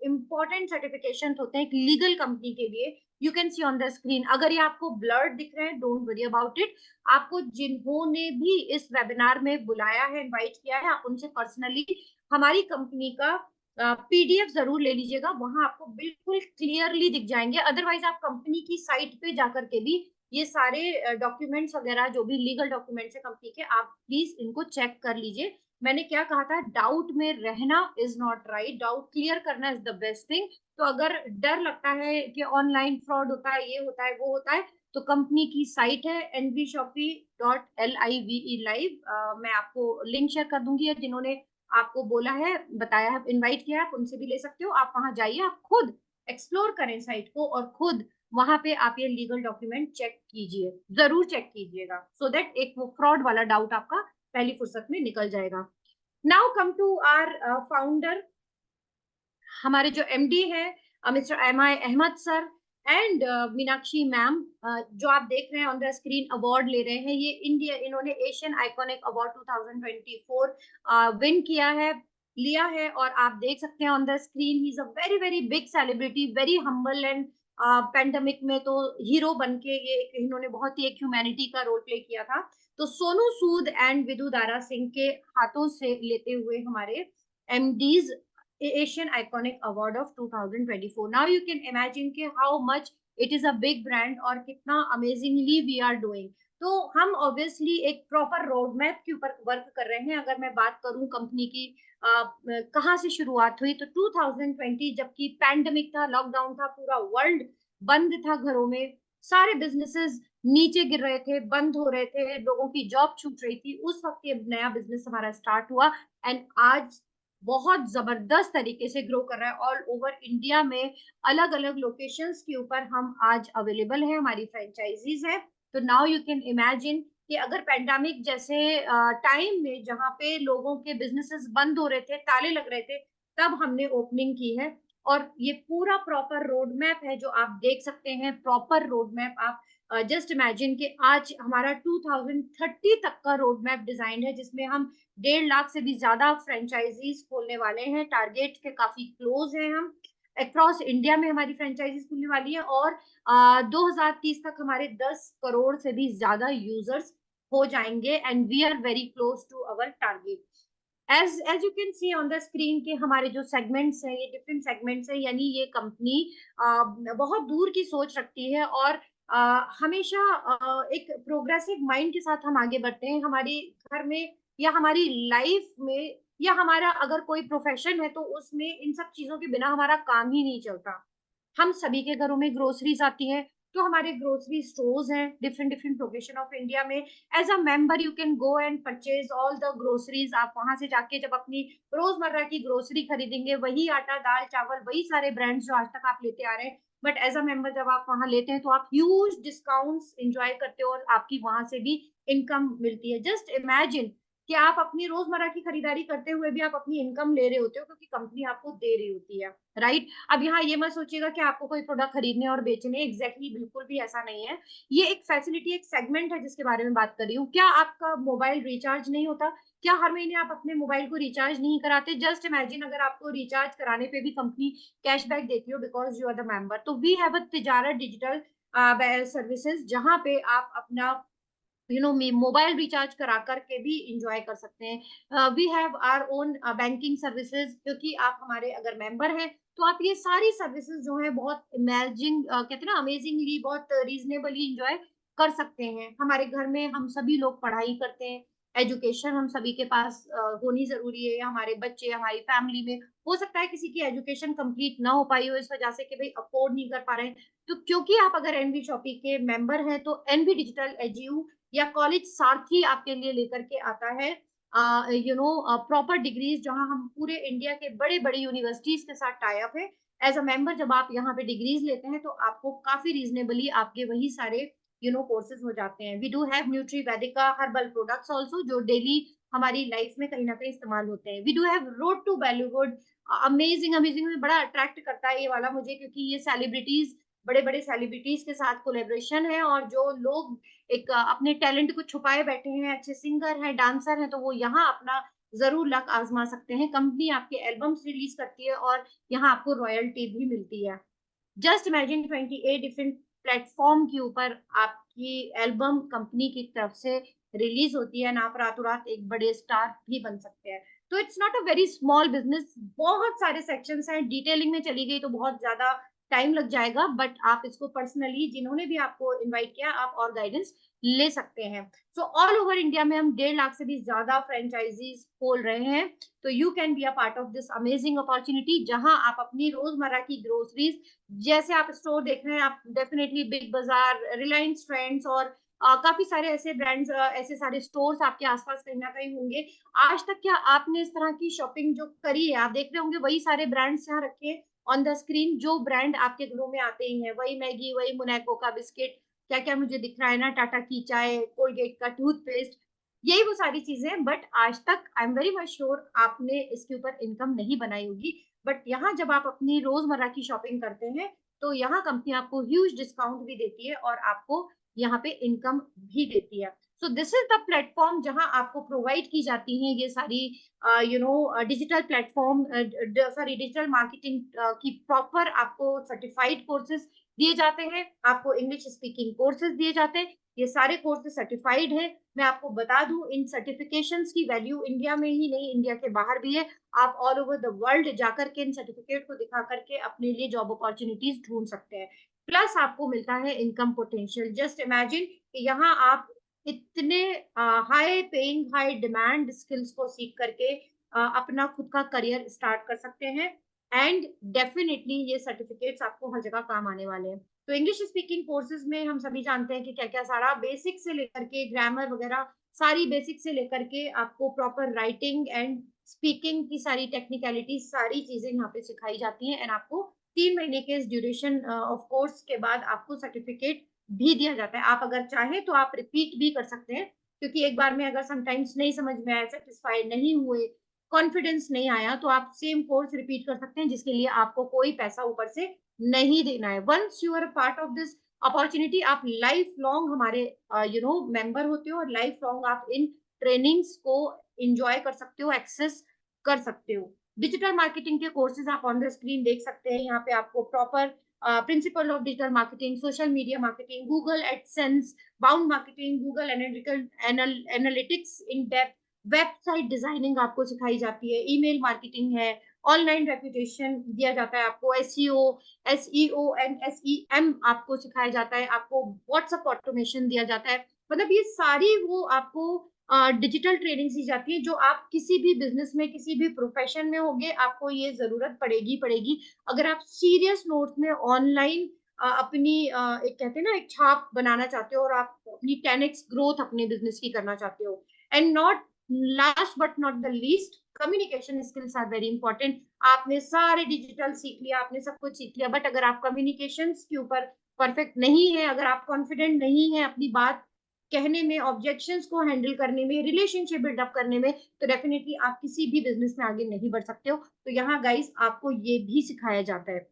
इंपॉर्टेंट सर्टिफिकेशन होते हैं एक लीगल कंपनी के लिए, you can see on the screen. अगर ये आपको ब्लर्ड दिख रहे हैं, डोंट वरी अबाउट इट। आपको जिन्होंने भी इस वेबिनार में बुलाया है, इनवाइट किया है, आप उनसे पर्सनली हमारी कंपनी का PDF जरूर ले लीजिएगा, वहां आपको बिल्कुल क्लियरली दिख जाएंगे। अदरवाइज आप कंपनी की साइट पे जाकर के भी ये सारे डॉक्यूमेंट्स वगैरह जो भी लीगल डॉक्यूमेंट्स है कंपनी के, आप प्लीज इनको चेक कर लीजिए। मैंने क्या कहा था, डाउट में रहना is not right, doubt clear करना इज द बेस्ट थिंग। तो अगर डर लगता है कि ऑनलाइन फ्रॉड होता है, ये होता है, वो होता है, तो कंपनी की साइट है nvshopee.live live। मैं आपको लिंक शेयर कर दूंगी, जिन्होंने आपको बोला है, बताया है, इनवाइट किया है, आप उनसे भी ले सकते हो। आप वहां जाइए, आप खुद एक्सप्लोर करें साइट को, और खुद वहां पे आप ये लीगल डॉक्यूमेंट चेक कीजिए, जरूर चेक कीजिएगा, सो दैट एक वो फ्रॉड वाला डाउट आपका पहली फुर्सत में निकल जाएगा। Now come to our founder, हमारे जो MD है mister MI Ahmed sir and Meenakshi ma'am, जो आप देख रहे हैं ऑन द स्क्रीन, अवार्ड ले रहे हैं। ये इंडिया, इन्होंने एशियन आइकॉनिक अवार्ड 2024 विन किया है, लिया है, और आप देख सकते हैं on the screen, he is a very very big celebrity, very humble and pandemic में तो हीरो बन के ये इन्होंने बहुत ही एक ह्यूमैनिटी का रोल प्ले किया था। तो सोनू सूद एंड विदु दारा सिंह के हाथों से लेते हुए हमारे MDs Asian Iconic Award of 2024. Now you can imagine कि how much it is a big brand और कितना amazingly we are doing. तो हम obviously एक proper road map के ऊपर वर्क कर रहे हैं. अगर मैं बात करूं कंपनी की कहाँ से शुरुआत हुई, तो 2020 जबकि पैंडेमिक था, लॉकडाउन था, पूरा वर्ल्ड बंद था घरों में, सारे बिजनेसेस नीचे गिर रहे थे, बंद हो रहे थे, लोगों की जॉब छूट रही थी, उस वक्त ये नया बिजनेस हमारा स्टार्ट हुआ एंड आज बहुत जबरदस्त तरीके से ग्रो कर रहा है ऑल ओवर इंडिया में. अलग अलग लोकेशंस के ऊपर हम आज अवेलेबल हैं, हमारी फ्रेंचाइजीज है. तो नाउ यू कैन इमेजिन कि अगर पैंडेमिक जैसे टाइम में जहाँ पे लोगों के बिजनेसेस बंद हो रहे थे, ताले लग रहे थे, तब हमने ओपनिंग की है. और ये पूरा प्रॉपर रोड मैप है जो आप देख सकते हैं, प्रॉपर रोड मैप. आप जस्ट इमेजिन कि आज हमारा 2030 तक का रोड मैप डिजाइन है, जिसमें हम 1.5 लाख से भी ज्यादा फ्रेंचाइजीज खोलने वाले हैं. टारगेट के काफी क्लोज हैं हम. अक्रॉस इंडिया में हमारी फ्रेंचाइजीज खुलने वाली है और 2030 तक हमारे 10 करोड़ से भी ज्यादा यूजर्स हो जाएंगे and we are very close to our target. As you can see on the screen के हमारे जो सेगमेंट्स हैं, ये डिफरेंट सेगमेंट्स हैं. यानी ये कंपनी बहुत दूर की सोच रखती है और हमेशा एक प्रोग्रेसिव माइंड के साथ हम आगे बढ़ते हैं. हमारी घर में या हमारी लाइफ में या हमारा अगर कोई प्रोफेशन है, तो उसमें इन सब चीजों के बिना हमारा काम ही नहीं चलता. हम सभी के घरों में ग्रोसरीज आती है, तो हमारे ग्रोसरी स्टोर्स हैं different different location of India में. As a member you can go and purchase all the groceries. आप वहां से जाके जब अपनी रोजमर्रा की ग्रोसरी खरीदेंगे, वही आटा दाल चावल वही सारे ब्रांड्स जो आज तक आप लेते आ रहे हैं, बट एज अ मेंबर जब आप वहां लेते हैं तो आप ह्यूज डिस्काउंट्स एंजॉय करते हो और आपकी वहां से भी इनकम मिलती है. जस्ट इमेजिन कि आप अपनी रोजमर्रा की खरीदारी करते हुए भी आप अपनी इनकम ले रहे होते हो, क्योंकि कंपनी आपको दे रही होती है, राइट? अब यहाँ ये मत सोचिएगा कि आपको कोई प्रोडक्ट खरीदने और बेचने, एग्जैक्टली बिल्कुल भी ऐसा नहीं है. ये एक फैसिलिटी, एक सेगमेंट है जिसके बारे में बात कर रही हूँ. क्या आपका मोबाइल रिचार्ज नहीं होता? क्या हर महीने आप अपने मोबाइल को रिचार्ज नहीं कराते? जस्ट इमेजिन अगर आपको रिचार्ज कराने पे भी कंपनी कैशबैक देती हो because you are the member. तो वी हैव अ तिजारत डिजिटल सर्विसेज, जहाँ पे आप अपना मोबाइल रिचार्ज करा करके भी इंजॉय कर सकते हैं. We have our own banking services, क्योंकि आप हमारे अगर मेंबर हैं तो आप ये सारी सर्विसेज जो है बहुत इमेजिंग कहते हैं ना, अमेजिंगली, बहुत रीजनेबली इंजॉय कर सकते हैं. हमारे घर में हम सभी लोग पढ़ाई करते हैं, एजुकेशन हम सभी के पास होनी जरूरी है. हमारे बच्चे, हमारी फैमिली में हो सकता है किसी की एजुकेशन कंप्लीट ना हो पाई हो इस वजह से कि भाई अफोर्ड नहीं कर पा रहे हैं. तो क्योंकि आप अगर एनवी शॉपी के मेंबर हैं, तो एनवी डिजिटल एजीयू या कॉलेज सारथी आपके लिए लेकर के आता है प्रॉपर डिग्रीज, जहां हम पूरे इंडिया के बड़े बड़े यूनिवर्सिटीज के साथ टाई अप है. एज अ मेंबर जब आप यहाँ पे डिग्रीज लेते हैं तो आपको काफी रीजनेबली आपके वही सारे कोर्सेज हो जाते हैं. We do have nutri Vedika herbal products also, जो डेली हमारी लाइफ में कहीं ना कहीं इस्तेमाल होते हैं. We do have road to valuehood. Amazing amazing, में बड़ा अट्रैक्ट करता है ये वाला मुझे, क्योंकि ये सेलिब्रिटीज, बड़े बड़े सेलिब्रिटीज के साथ कोलेब्रेशन है. और जो लोग एक अपने टैलेंट को छुपाए बैठे हैं, अच्छे सिंगर हैं, डांसर हैं, तो वो यहाँ अपना जरूर लक आजमा सकते हैं. कंपनी आपके एल्बम्स रिलीज करती है और यहाँ आपको रॉयल्टी भी मिलती है. जस्ट इमेजिन 28 डिफरेंट प्लेटफॉर्म के ऊपर आपकी एल्बम कंपनी की तरफ से रिलीज होती है, ना आप रातों रात एक बड़े स्टार भी बन सकते हैं. तो it's not a very small business. बहुत सारे सेक्शंस हैं, डिटेलिंग में चली गई तो बहुत ज्यादा टाइम लग जाएगा, बट आप इसको पर्सनली, जिन्होंने भी आपको इनवाइट किया, आप और गाइडेंस ले सकते हैं. सो ऑल ओवर इंडिया में हम 1.5 लाख से भी ज्यादा फ्रेंचाइजीज खोल रहे हैं. तो you can be a part of this amazing opportunity, जहां आप अपनी रोजमर्रा की ग्रोसरीज, जैसे आप स्टोर देख रहे हैं, आप डेफिनेटली बिग बाजार, रिलायंस ट्रेंड्स और काफी सारे ऐसे ब्रांड्स, ऐसे सारे स्टोर्स आपके आसपास कहीं ना कहीं होंगे. आज तक क्या आपने इस तरह की शॉपिंग जो करी है, आप देख रहे होंगे वही सारे ब्रांड्स यहाँ रखे हैं ऑन द स्क्रीन. जो ब्रांड आपके घरों में आते ही हैं, वही मैगी, वही मोनाको का बिस्किट, क्या क्या मुझे दिख रहा है ना, टाटा की चाय, कोलगेट का टूथपेस्ट, यही वो सारी चीजें. बट आज तक आई एम वेरी मच श्योर आपने इसके ऊपर इनकम नहीं बनाई होगी. बट यहाँ जब आप अपनी रोजमर्रा की शॉपिंग करते हैं, तो यहाँ कंपनी आपको ह्यूज डिस्काउंट भी देती है और आपको यहाँ पे इनकम भी देती है. So this is the platform जहां आपको प्रोवाइड की जाती हैं ये सारी digital platform, sorry digital marketing की प्रॉपर आपको सर्टिफाइड कोर्सेज दिए जाते हैं, आपको इंग्लिश स्पीकिंग कोर्सेज दिए जाते हैं. ये सारे कोर्सेज सर्टिफाइड है। मैं आपको बता दूं, इन सर्टिफिकेशंस की वैल्यू इंडिया में ही नहीं, इंडिया के बाहर भी है। आप ऑल ओवर द वर्ल्ड जाकर के इन सर्टिफिकेट को दिखा करके अपने लिए जॉब अपॉर्चुनिटीज ढूंढ सकते हैं। प्लस आपको मिलता है इनकम पोटेंशियल। जस्ट इमेजिन कि यहाँ आप इतने high paying, high demand skills को सीख करके अपना खुद का करियर स्टार्ट कर सकते हैं। एंड डेफिनेटली ये सर्टिफिकेट्स आपको हर जगह काम आने वाले हैं। तो इंग्लिश स्पीकिंग कोर्सेज में हम सभी जानते हैं कि क्या क्या सारा बेसिक से लेकर के ग्रामर वगैरह, सारी बेसिक से लेकर के आपको प्रॉपर राइटिंग एंड स्पीकिंग की सारी टेक्निकलिटी, सारी चीजें यहाँ पे सिखाई जाती हैं। एंड आपको 3 महीने के ड्यूरेशन ऑफ कोर्स के बाद आपको सर्टिफिकेट भी दिया जाता है। आप अगर चाहें तो आप रिपीट भी कर सकते हैं, क्योंकि एक बार में अगर समटाइम्स नहीं समझ में आया, सेटिस्फाइड नहीं हुए, कॉन्फिडेंस नहीं आया, तो आप सेम कोर्स रिपीट कर सकते हैं, जिसके लिए आपको कोई पैसा ऊपर से नहीं देना है। Once you are part of this opportunity, आप लाइफ लॉन्ग हमारे मेंबर होते हो, और लाइफ लॉन्ग आप इन ट्रेनिंग्स को इंजॉय कर सकते हो, एक्सेस कर सकते हो। डिजिटल मार्केटिंग के कोर्सेज आप ऑन द स्क्रीन देख सकते हैं। यहाँ पे आपको proper principle of digital marketing, social media marketing, Google AdSense, bound marketing, Google analytics in depth, website designing आपको सिखाई जाती है, ईमेल मार्केटिंग है, ऑनलाइन रेपुटेशन दिया जाता है आपको, एसईओ एंड एसईएम आपको सिखाया जाता है, आपको व्हाट्सएप ऑटोमेशन दिया जाता है। मतलब ये सारी वो आपको डिजिटल ट्रेनिंग दी जाती है, जो आप किसी भी बिजनेस में, किसी भी प्रोफेशन में होगे, आपको ये जरूरत पड़ेगी। अगर आप सीरियस नोट में ऑनलाइन अपनी एक कहते हैं ना, एक छाप बनाना चाहते हो, और आप अपनी 10x ग्रोथ अपने बिजनेस की करना चाहते हो। And not last but not the least, communication skills are very important. आपने सारे डिजिटल सीख लिया, आपने सब कुछ सीख लिया, बट अगर आप कम्युनिकेशन के ऊपर परफेक्ट नहीं है, अगर आप कॉन्फिडेंट नहीं है अपनी बात कहने में, ऑब्जेक्शंस को हैंडल करने में, रिलेशनशिप बिल्डअप करने में, तो डेफिनेटली आप किसी भी बिजनेस में आगे नहीं बढ़ सकते हो। तो यहाँ गाइस आपको ये भी सिखाया जाता है।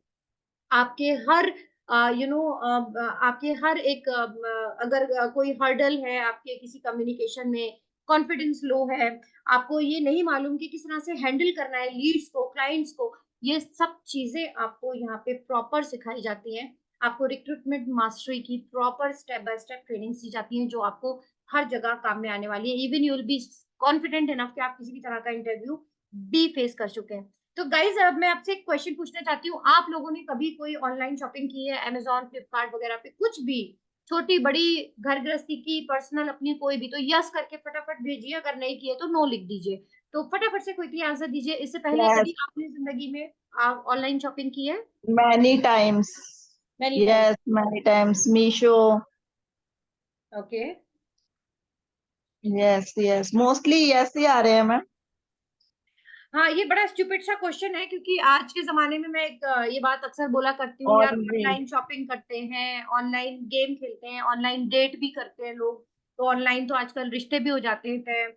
आपके हर आपके हर एक अगर कोई हर्डल है आपके किसी कम्युनिकेशन में, कॉन्फिडेंस लो है, आपको ये नहीं मालूम कि किस तरह से हैंडल करना है लीड्स को, क्लाइंट्स को, ये सब चीजें आपको यहाँ पे प्रॉपर सिखाई जाती हैं। आपको रिक्रूटमेंट मास्टरी की proper step by step training दी जाती है, जो आपको हर जगह काम में आने वाली है। Even you will be confident enough कि आप किसी भी तरह का इंटरव्यू भी फेस कर चुके हैं। तो गाइज अब मैं आपसे एक क्वेश्चन पूछना चाहती हूँ, आप लोगों ने कभी कोई ऑनलाइन शॉपिंग की है, अमेजोन, फ्लिपकार्ट वगैरह पे, कुछ भी, छोटी बड़ी, घर गृहस्थी की, पर्सनल अपनी, कोई भी? तो यस करके फटाफट भेजिए, अगर नहीं किए तो नो लिख दीजिए। तो फटाफट से क्विकली आंसर दीजिए। इससे पहले Yes, कभी आपने जिंदगी में ऑनलाइन शॉपिंग की है? many times. Many time. Yes, many times. Misho. Okay. Yes, yes. Mostly yes ही आ रहे हैं मैम। हाँ, ये बड़ा स्टूपिड सा क्वेश्चन है, क्योंकि आज के जमाने में मैं एक ये बात अक्सर बोला करती हूँ, यार और भी। ऑनलाइन शॉपिंग करते हैं, ऑनलाइन गेम खेलते हैं, ऑनलाइन डेट भी करते हैं लोग, तो ऑनलाइन तो आजकल रिश्ते भी हो जाते हैं,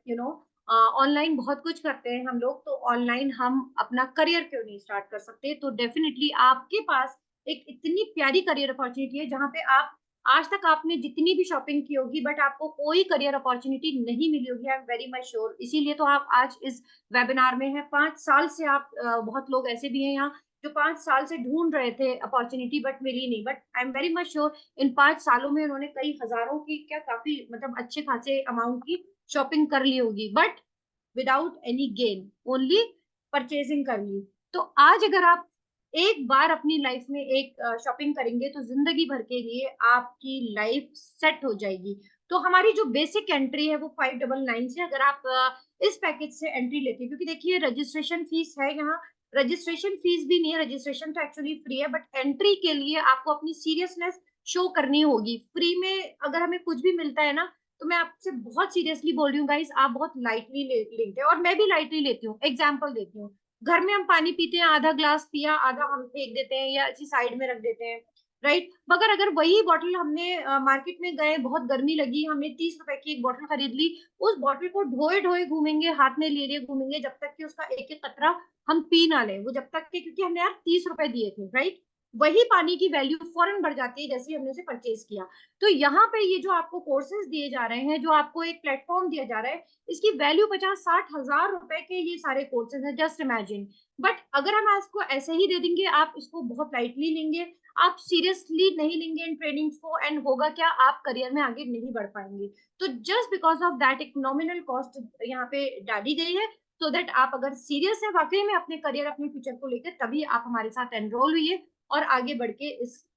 ऑनलाइन बहुत कुछ करते हैं हम लोग, तो ऑनलाइन हम अपना करियर क्यों नहीं स्टार्ट कर सकते? तो डेफिनेटली आपके पास एक इतनी प्यारी करियर अपॉर्चुनिटी है, जहाँ पे आप आज तक आपने जितनी भी शॉपिंग की होगी, बट आपको कोई करियर अपॉर्चुनिटी नहीं मिली होगी, आई एम वेरी मच श्योर। इसीलिए तो आप आज इस वेबिनार में है। 5 साल से आप बहुत लोग ऐसे भी हैं यहाँ जो 5 साल से ढूंढ रहे थे अपॉर्चुनिटी, बट मिली नहीं, but I am very much sure in 5 सालों में उन्होंने कई हजारों की, क्या काफी मतलब अच्छे खासे अमाउंट की शॉपिंग कर ली होगी, but without any gain, only purchasing कर ली। तो आज अगर आप एक बार अपनी लाइफ में एक शॉपिंग करेंगे, तो जिंदगी भर के लिए आपकी लाइफ सेट हो जाएगी। तो हमारी जो बेसिक एंट्री है वो 599 से, अगर आप इस पैकेज से एंट्री लेते हैं, क्योंकि देखिए रजिस्ट्रेशन फीस है यहाँ, रजिस्ट्रेशन फीस भी नहीं है, रजिस्ट्रेशन तो एक्चुअली फ्री है, बट एंट्री के लिए आपको अपनी सीरियसनेस शो करनी होगी। फ्री में अगर हमें कुछ भी मिलता है ना, तो मैं आपसे बहुत सीरियसली बोल रही हूँ गाइस, आप बहुत लाइटली लेते हैं, और मैं भी लाइटली लेती हूँ। एग्जाम्पल देती हूँ, घर में हम पानी पीते हैं, आधा ग्लास पिया, आधा हम फेंक देते हैं या अच्छी साइड में रख देते हैं, राइट? मगर अगर वही बॉटल हमने मार्केट में गए, बहुत गर्मी लगी, हमने 30 रुपए की एक बॉटल खरीद ली, उस बॉटल को ढोए ढोए घूमेंगे, हाथ में ले लिए घूमेंगे, जब तक कि उसका एक एक कतरा हम पी ना ले, वो जब तक कि, क्योंकि हमने यार 30 रुपए दिए थे, राइट? वही पानी की वैल्यू फौरन बढ़ जाती है जैसे ही हमने उसे परचेज किया। तो यहाँ पे ये जो आपको कोर्सेज दिए जा रहे हैं, जो आपको एक प्लेटफॉर्म दिया जा रहा है, इसकी वैल्यू 50-60 हजार रुपए के ये सारे कोर्सेज हैं, जस्ट इमेजिन। बट अगर हम इसको ऐसे ही दे देंगे, आप इसको बहुत लाइटली लेंगे, आप सीरियसली नहीं लेंगे इन ट्रेनिंग्स को, एंड होगा क्या, आप करियर में आगे नहीं बढ़ पाएंगे। तो जस्ट बिकॉज ऑफ दैट एक नॉमिनल कॉस्ट यहाँ पे डाली गई है, सो दैट आप अगर सीरियस है वाकई में अपने करियर अपने फ्यूचर को लेकर, तभी आप हमारे साथ एनरोल हुई और आगे बढ़ के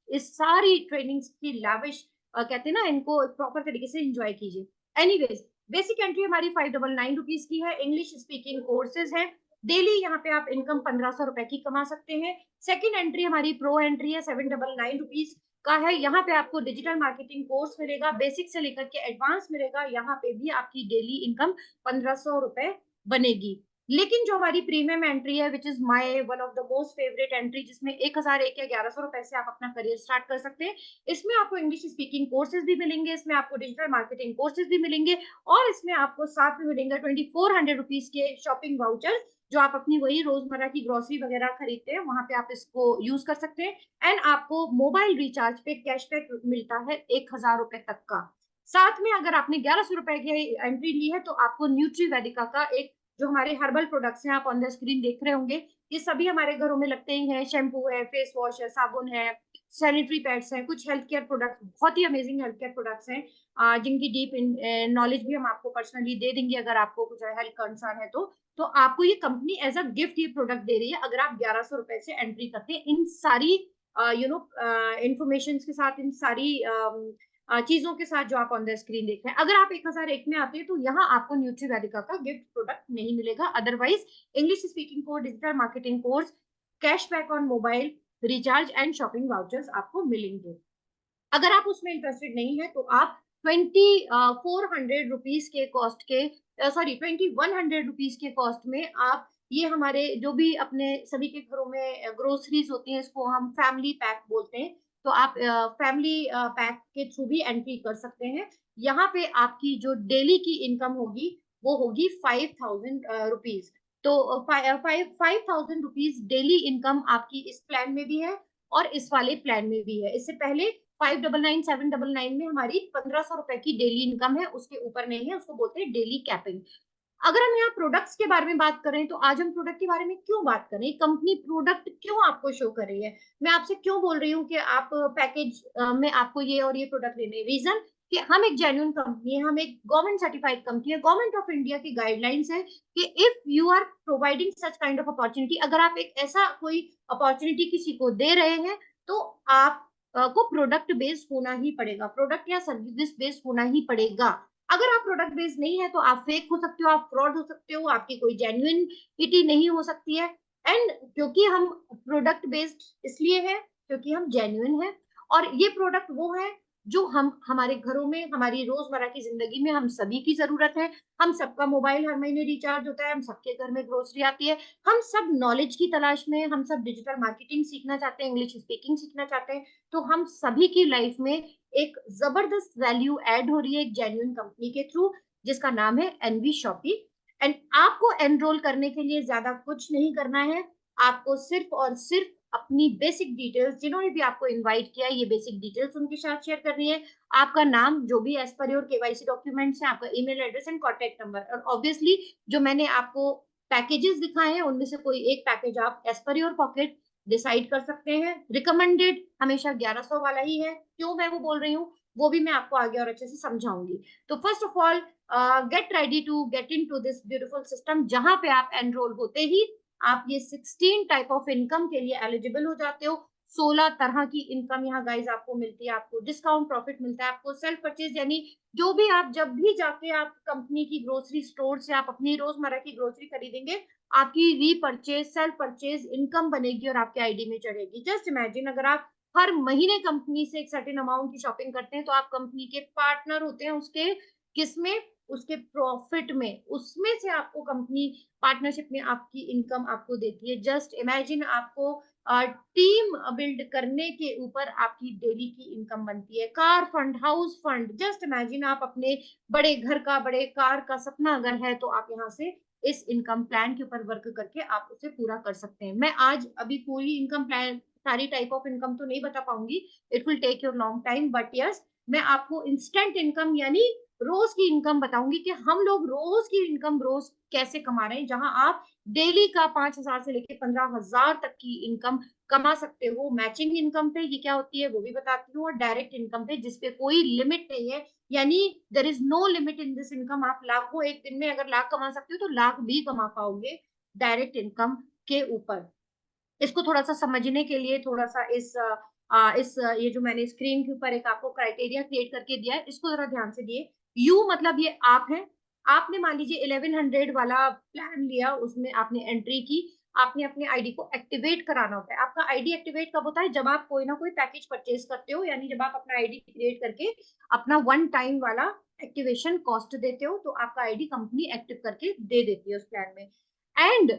इस सारी ट्रेनिंग्स की लाविश कहते हैं ना, इनको प्रॉपर तरीके से एंजॉय कीजिए। एनीवेज, बेसिक एंट्री हमारी 599 रुपीज की है। इंग्लिश स्पीकिंग कोर्सेज है। डेली यहाँ पे आप इनकम 1500 रुपए की कमा सकते हैं। सेकंड एंट्री हमारी प्रो एंट्री है, 799 रुपीज का है। यहाँ पे आपको डिजिटल मार्केटिंग कोर्स मिलेगा, बेसिक से लेकर के एडवांस मिलेगा। यहाँ पे भी आपकी डेली इनकम 1500 रुपए बनेगी। लेकिन जो हमारी प्रीमियम एंट्री है, which is my one of the most favourite entry, जिसमें 1000 या 1100 रुपए से आप अपना करियर स्टार्ट कर सकते हैं। इसमें आपको इंग्लिश स्पीकिंग कोर्सेज भी मिलेंगे, इसमें आपको डिजिटल मार्केटिंग कोर्सेज भी मिलेंगे, और इसमें आपको साथ में मिलेंगे 2400 रुपीज के शॉपिंग वाउचर्स, जो आप अपनी वही रोजमर्रा की ग्रोसरी वगैरह खरीदते हैं, वहां पे आप इसको यूज कर सकते हैं। एंड आपको मोबाइल रिचार्ज पे कैशबैक मिलता है 1000 रुपए तक का। साथ में अगर आपने 1100 रुपए की एंट्री ली है, तो आपको न्यूट्री वेदिका का एक, जो हमारे हर्बल प्रोडक्ट्स हैं, आप ऑन द स्क्रीन देख रहे होंगे, ये सभी हमारे घरों में लगते ही हैं। शैम्पू है, फेस वॉश है, साबुन है, सैनिटरी पैड्स हैं, कुछ हेल्थ केयर प्रोडक्ट्स, बहुत ही अमेजिंग हेल्थ केयर प्रोडक्ट्स हैं, जिनकी डीप नॉलेज भी हम आपको पर्सनली दे देंगे अगर आपको कुछ हेल्थ कंसर्न है तो आपको ये कंपनी एज अ गिफ्ट ये प्रोडक्ट दे रही है, अगर आप 1100 रुपए से एंट्री करते हैं इन सारी इंफॉर्मेशन के साथ, इन सारी चीजों के साथ जो आप ऑन द स्क्रीन देख रहे हैं। अगर आप 1001 में आते हैं तो यहाँ आपको न्यूट्री वेदिका का गिफ्ट प्रोडक्ट नहीं मिलेगा। Otherwise English speaking course, digital marketing course, cashback on mobile recharge and shopping vouchers आपको मिलेंगे। अगर आप उसमें इंटरेस्टेड नहीं है, तो आप 2400 रुपीज के कॉस्ट के, सॉरी 2100 रुपीज के कॉस्ट में आप ये हमारे जो भी अपने सभी के घरों में ग्रोसरीज होती हैं, इसको हम फैमिली पैक बोलते हैं, तो आप फैमिली पैक के थ्रू भी एंट्री कर सकते हैं। यहाँ पे आपकी जो डेली की इनकम होगी वो होगी 5000 रुपीज। तो 5000 रुपीज डेली इनकम आपकी इस प्लान में भी है और इस वाले प्लान में भी है। इससे पहले 599 799 में हमारी 1500 रुपए की डेली इनकम है, उसके ऊपर नहीं है, उसको बोलते हैं डेली कैपिंग। अगर हम यहाँ प्रोडक्ट्स के बारे में बात करें, तो आज हम प्रोडक्ट के बारे में क्यों बात करें, कंपनी प्रोडक्ट क्यों आपको शो कर रही है, मैं आपसे क्यों बोल रही हूँ कि आप पैकेज में आपको ये और ये प्रोडक्ट लेने। रीजन कि हम एक जेन्युइन कंपनी है, हम एक गवर्नमेंट सर्टिफाइड कंपनी है, गवर्नमेंट ऑफ इंडिया की गाइडलाइंस है कि if you are providing such kind of opportunity, अगर आप एक ऐसा कोई अपॉर्चुनिटी किसी को दे रहे हैं, तो आप को प्रोडक्ट बेस्ड होना ही पड़ेगा, प्रोडक्ट या सर्विस बेस्ड होना ही पड़ेगा। अगर आप प्रोडक्ट बेस्ड नहीं है, तो आप फेक हो सकते हो, आप फ्रॉड हो सकते हो, आपकी कोई जेन्युइनिटी नहीं हो सकती है। एंड क्योंकि हम प्रोडक्ट बेस्ड इसलिए है क्योंकि हम जेन्युइन है, और ये प्रोडक्ट वो है जो हम हमारे घरों में, हमारी रोजमर्रा की जिंदगी में हम सभी की जरूरत है। हम सबका मोबाइल हर महीने रिचार्ज होता है, हम सबके घर में ग्रोसरी आती है, हम सब नॉलेज की तलाश में, हम सब डिजिटल मार्केटिंग सीखना चाहते हैं, इंग्लिश स्पीकिंग सीखना चाहते हैं। तो हम सभी की लाइफ में एक जबरदस्त वैल्यू ऐड हो रही है एक जेन्युइन कंपनी के थ्रू, जिसका नाम है एनवी शॉपी। एंड आपको एनरोल करने के लिए ज्यादा कुछ नहीं करना है, आपको सिर्फ और सिर्फ अपनी बेसिक डिटेल्स, जिन्होंने भी आपको इनवाइट किया, ये बेसिक डिटेल्स उनके साथ शेयर करनी है। आपका नाम जो भी as per your KYC documents है, आपका email address and contact number, और ऑब्वियसली जो मैंने आपको पैकेजेस दिखाए हैं उनमें से कोई एक पैकेज आप as per your pocket decide कर सकते हैं। रिकमेंडेड हमेशा 1100 वाला ही है, क्यों मैं वो बोल रही हूँ वो भी मैं आपको आगे और अच्छे से समझाऊंगी। तो first of all get ready to get into this beautiful system, जहां पे आप एनरोल होते ही आप ये 16 टाइप ऑफ इनकम के लिए एलिजिबल हो जाते हो। 16 तरह की इनकम यहाँ गाइज आपको मिलती है, आपको डिस्काउंट प्रॉफिट मिलता है, आपको सेल्फ परचेज, यानी जो भी आप जब भी जाके आप कंपनी की ग्रोसरी स्टोर से आप अपनी रोजमर्रा की ग्रोसरी खरीदेंगे, आपकी रीपरचेज सेल्फ परचेज इनकम बनेगी और आपके आईडी में चढ़ेगी। जस्ट इमेजिन, अगर आप हर महीने कंपनी से एक सर्टेन अमाउंट की शॉपिंग करते हैं, तो आप कंपनी के पार्टनर होते हैं, उसके किसमें, उसके प्रॉफिट में, उसमें से आपको कंपनी पार्टनरशिप में आपकी इनकम आपको देती है। जस्ट इमेजिन, आपको टीम बिल्ड करने के ऊपर आपकी डेली की इनकम बनती है। Car fund, house fund, just imagine, आप अपने बड़े घर का, बड़े कार का सपना अगर है, तो आप यहाँ से इस इनकम प्लान के ऊपर वर्क करके आप उसे पूरा कर सकते हैं। मैं आज अभी पूरी इनकम प्लान, सारी टाइप ऑफ इनकम तो नहीं बता पाऊंगी, it will take your long time, but yes, मैं आपको इंस्टेंट इनकम यानी रोज की इनकम बताऊंगी कि हम लोग रोज की इनकम रोज कैसे कमा रहे हैं, जहां आप डेली का 5,000 से लेके 15,000 तक की इनकम कमा सकते हो। मैचिंग इनकम पे ये क्या होती है वो भी बताती हूँ, और डायरेक्ट इनकम पे जिसपे कोई लिमिट नहीं है, यानी there is no limit in this income. आप लाखों, एक दिन में अगर लाख कमा सकते हो तो लाख भी कमा पाओगे डायरेक्ट इनकम के ऊपर। इसको थोड़ा सा समझने के लिए थोड़ा सा ये जो मैंने स्क्रीन के ऊपर एक आपको क्राइटेरिया क्रिएट करके दिया है, इसको जरा ध्यान से दिए। यू मतलब ये आप है। आपने मान लीजिए 1100 वाला प्लान लिया, उसमें आपने एंट्री की, आपने अपने आईडी को एक्टिवेट कराना होता है। आपका आईडी एक्टिवेट कब होता है? जब आप कोई ना कोई पैकेज परचेज करते हो, यानी जब आप अपना आईडी क्रिएट करके अपना वन टाइम वाला एक्टिवेशन कॉस्ट देते हो, तो आपका आईडी कंपनी एक्टिव करके दे देती है उस प्लान में। एंड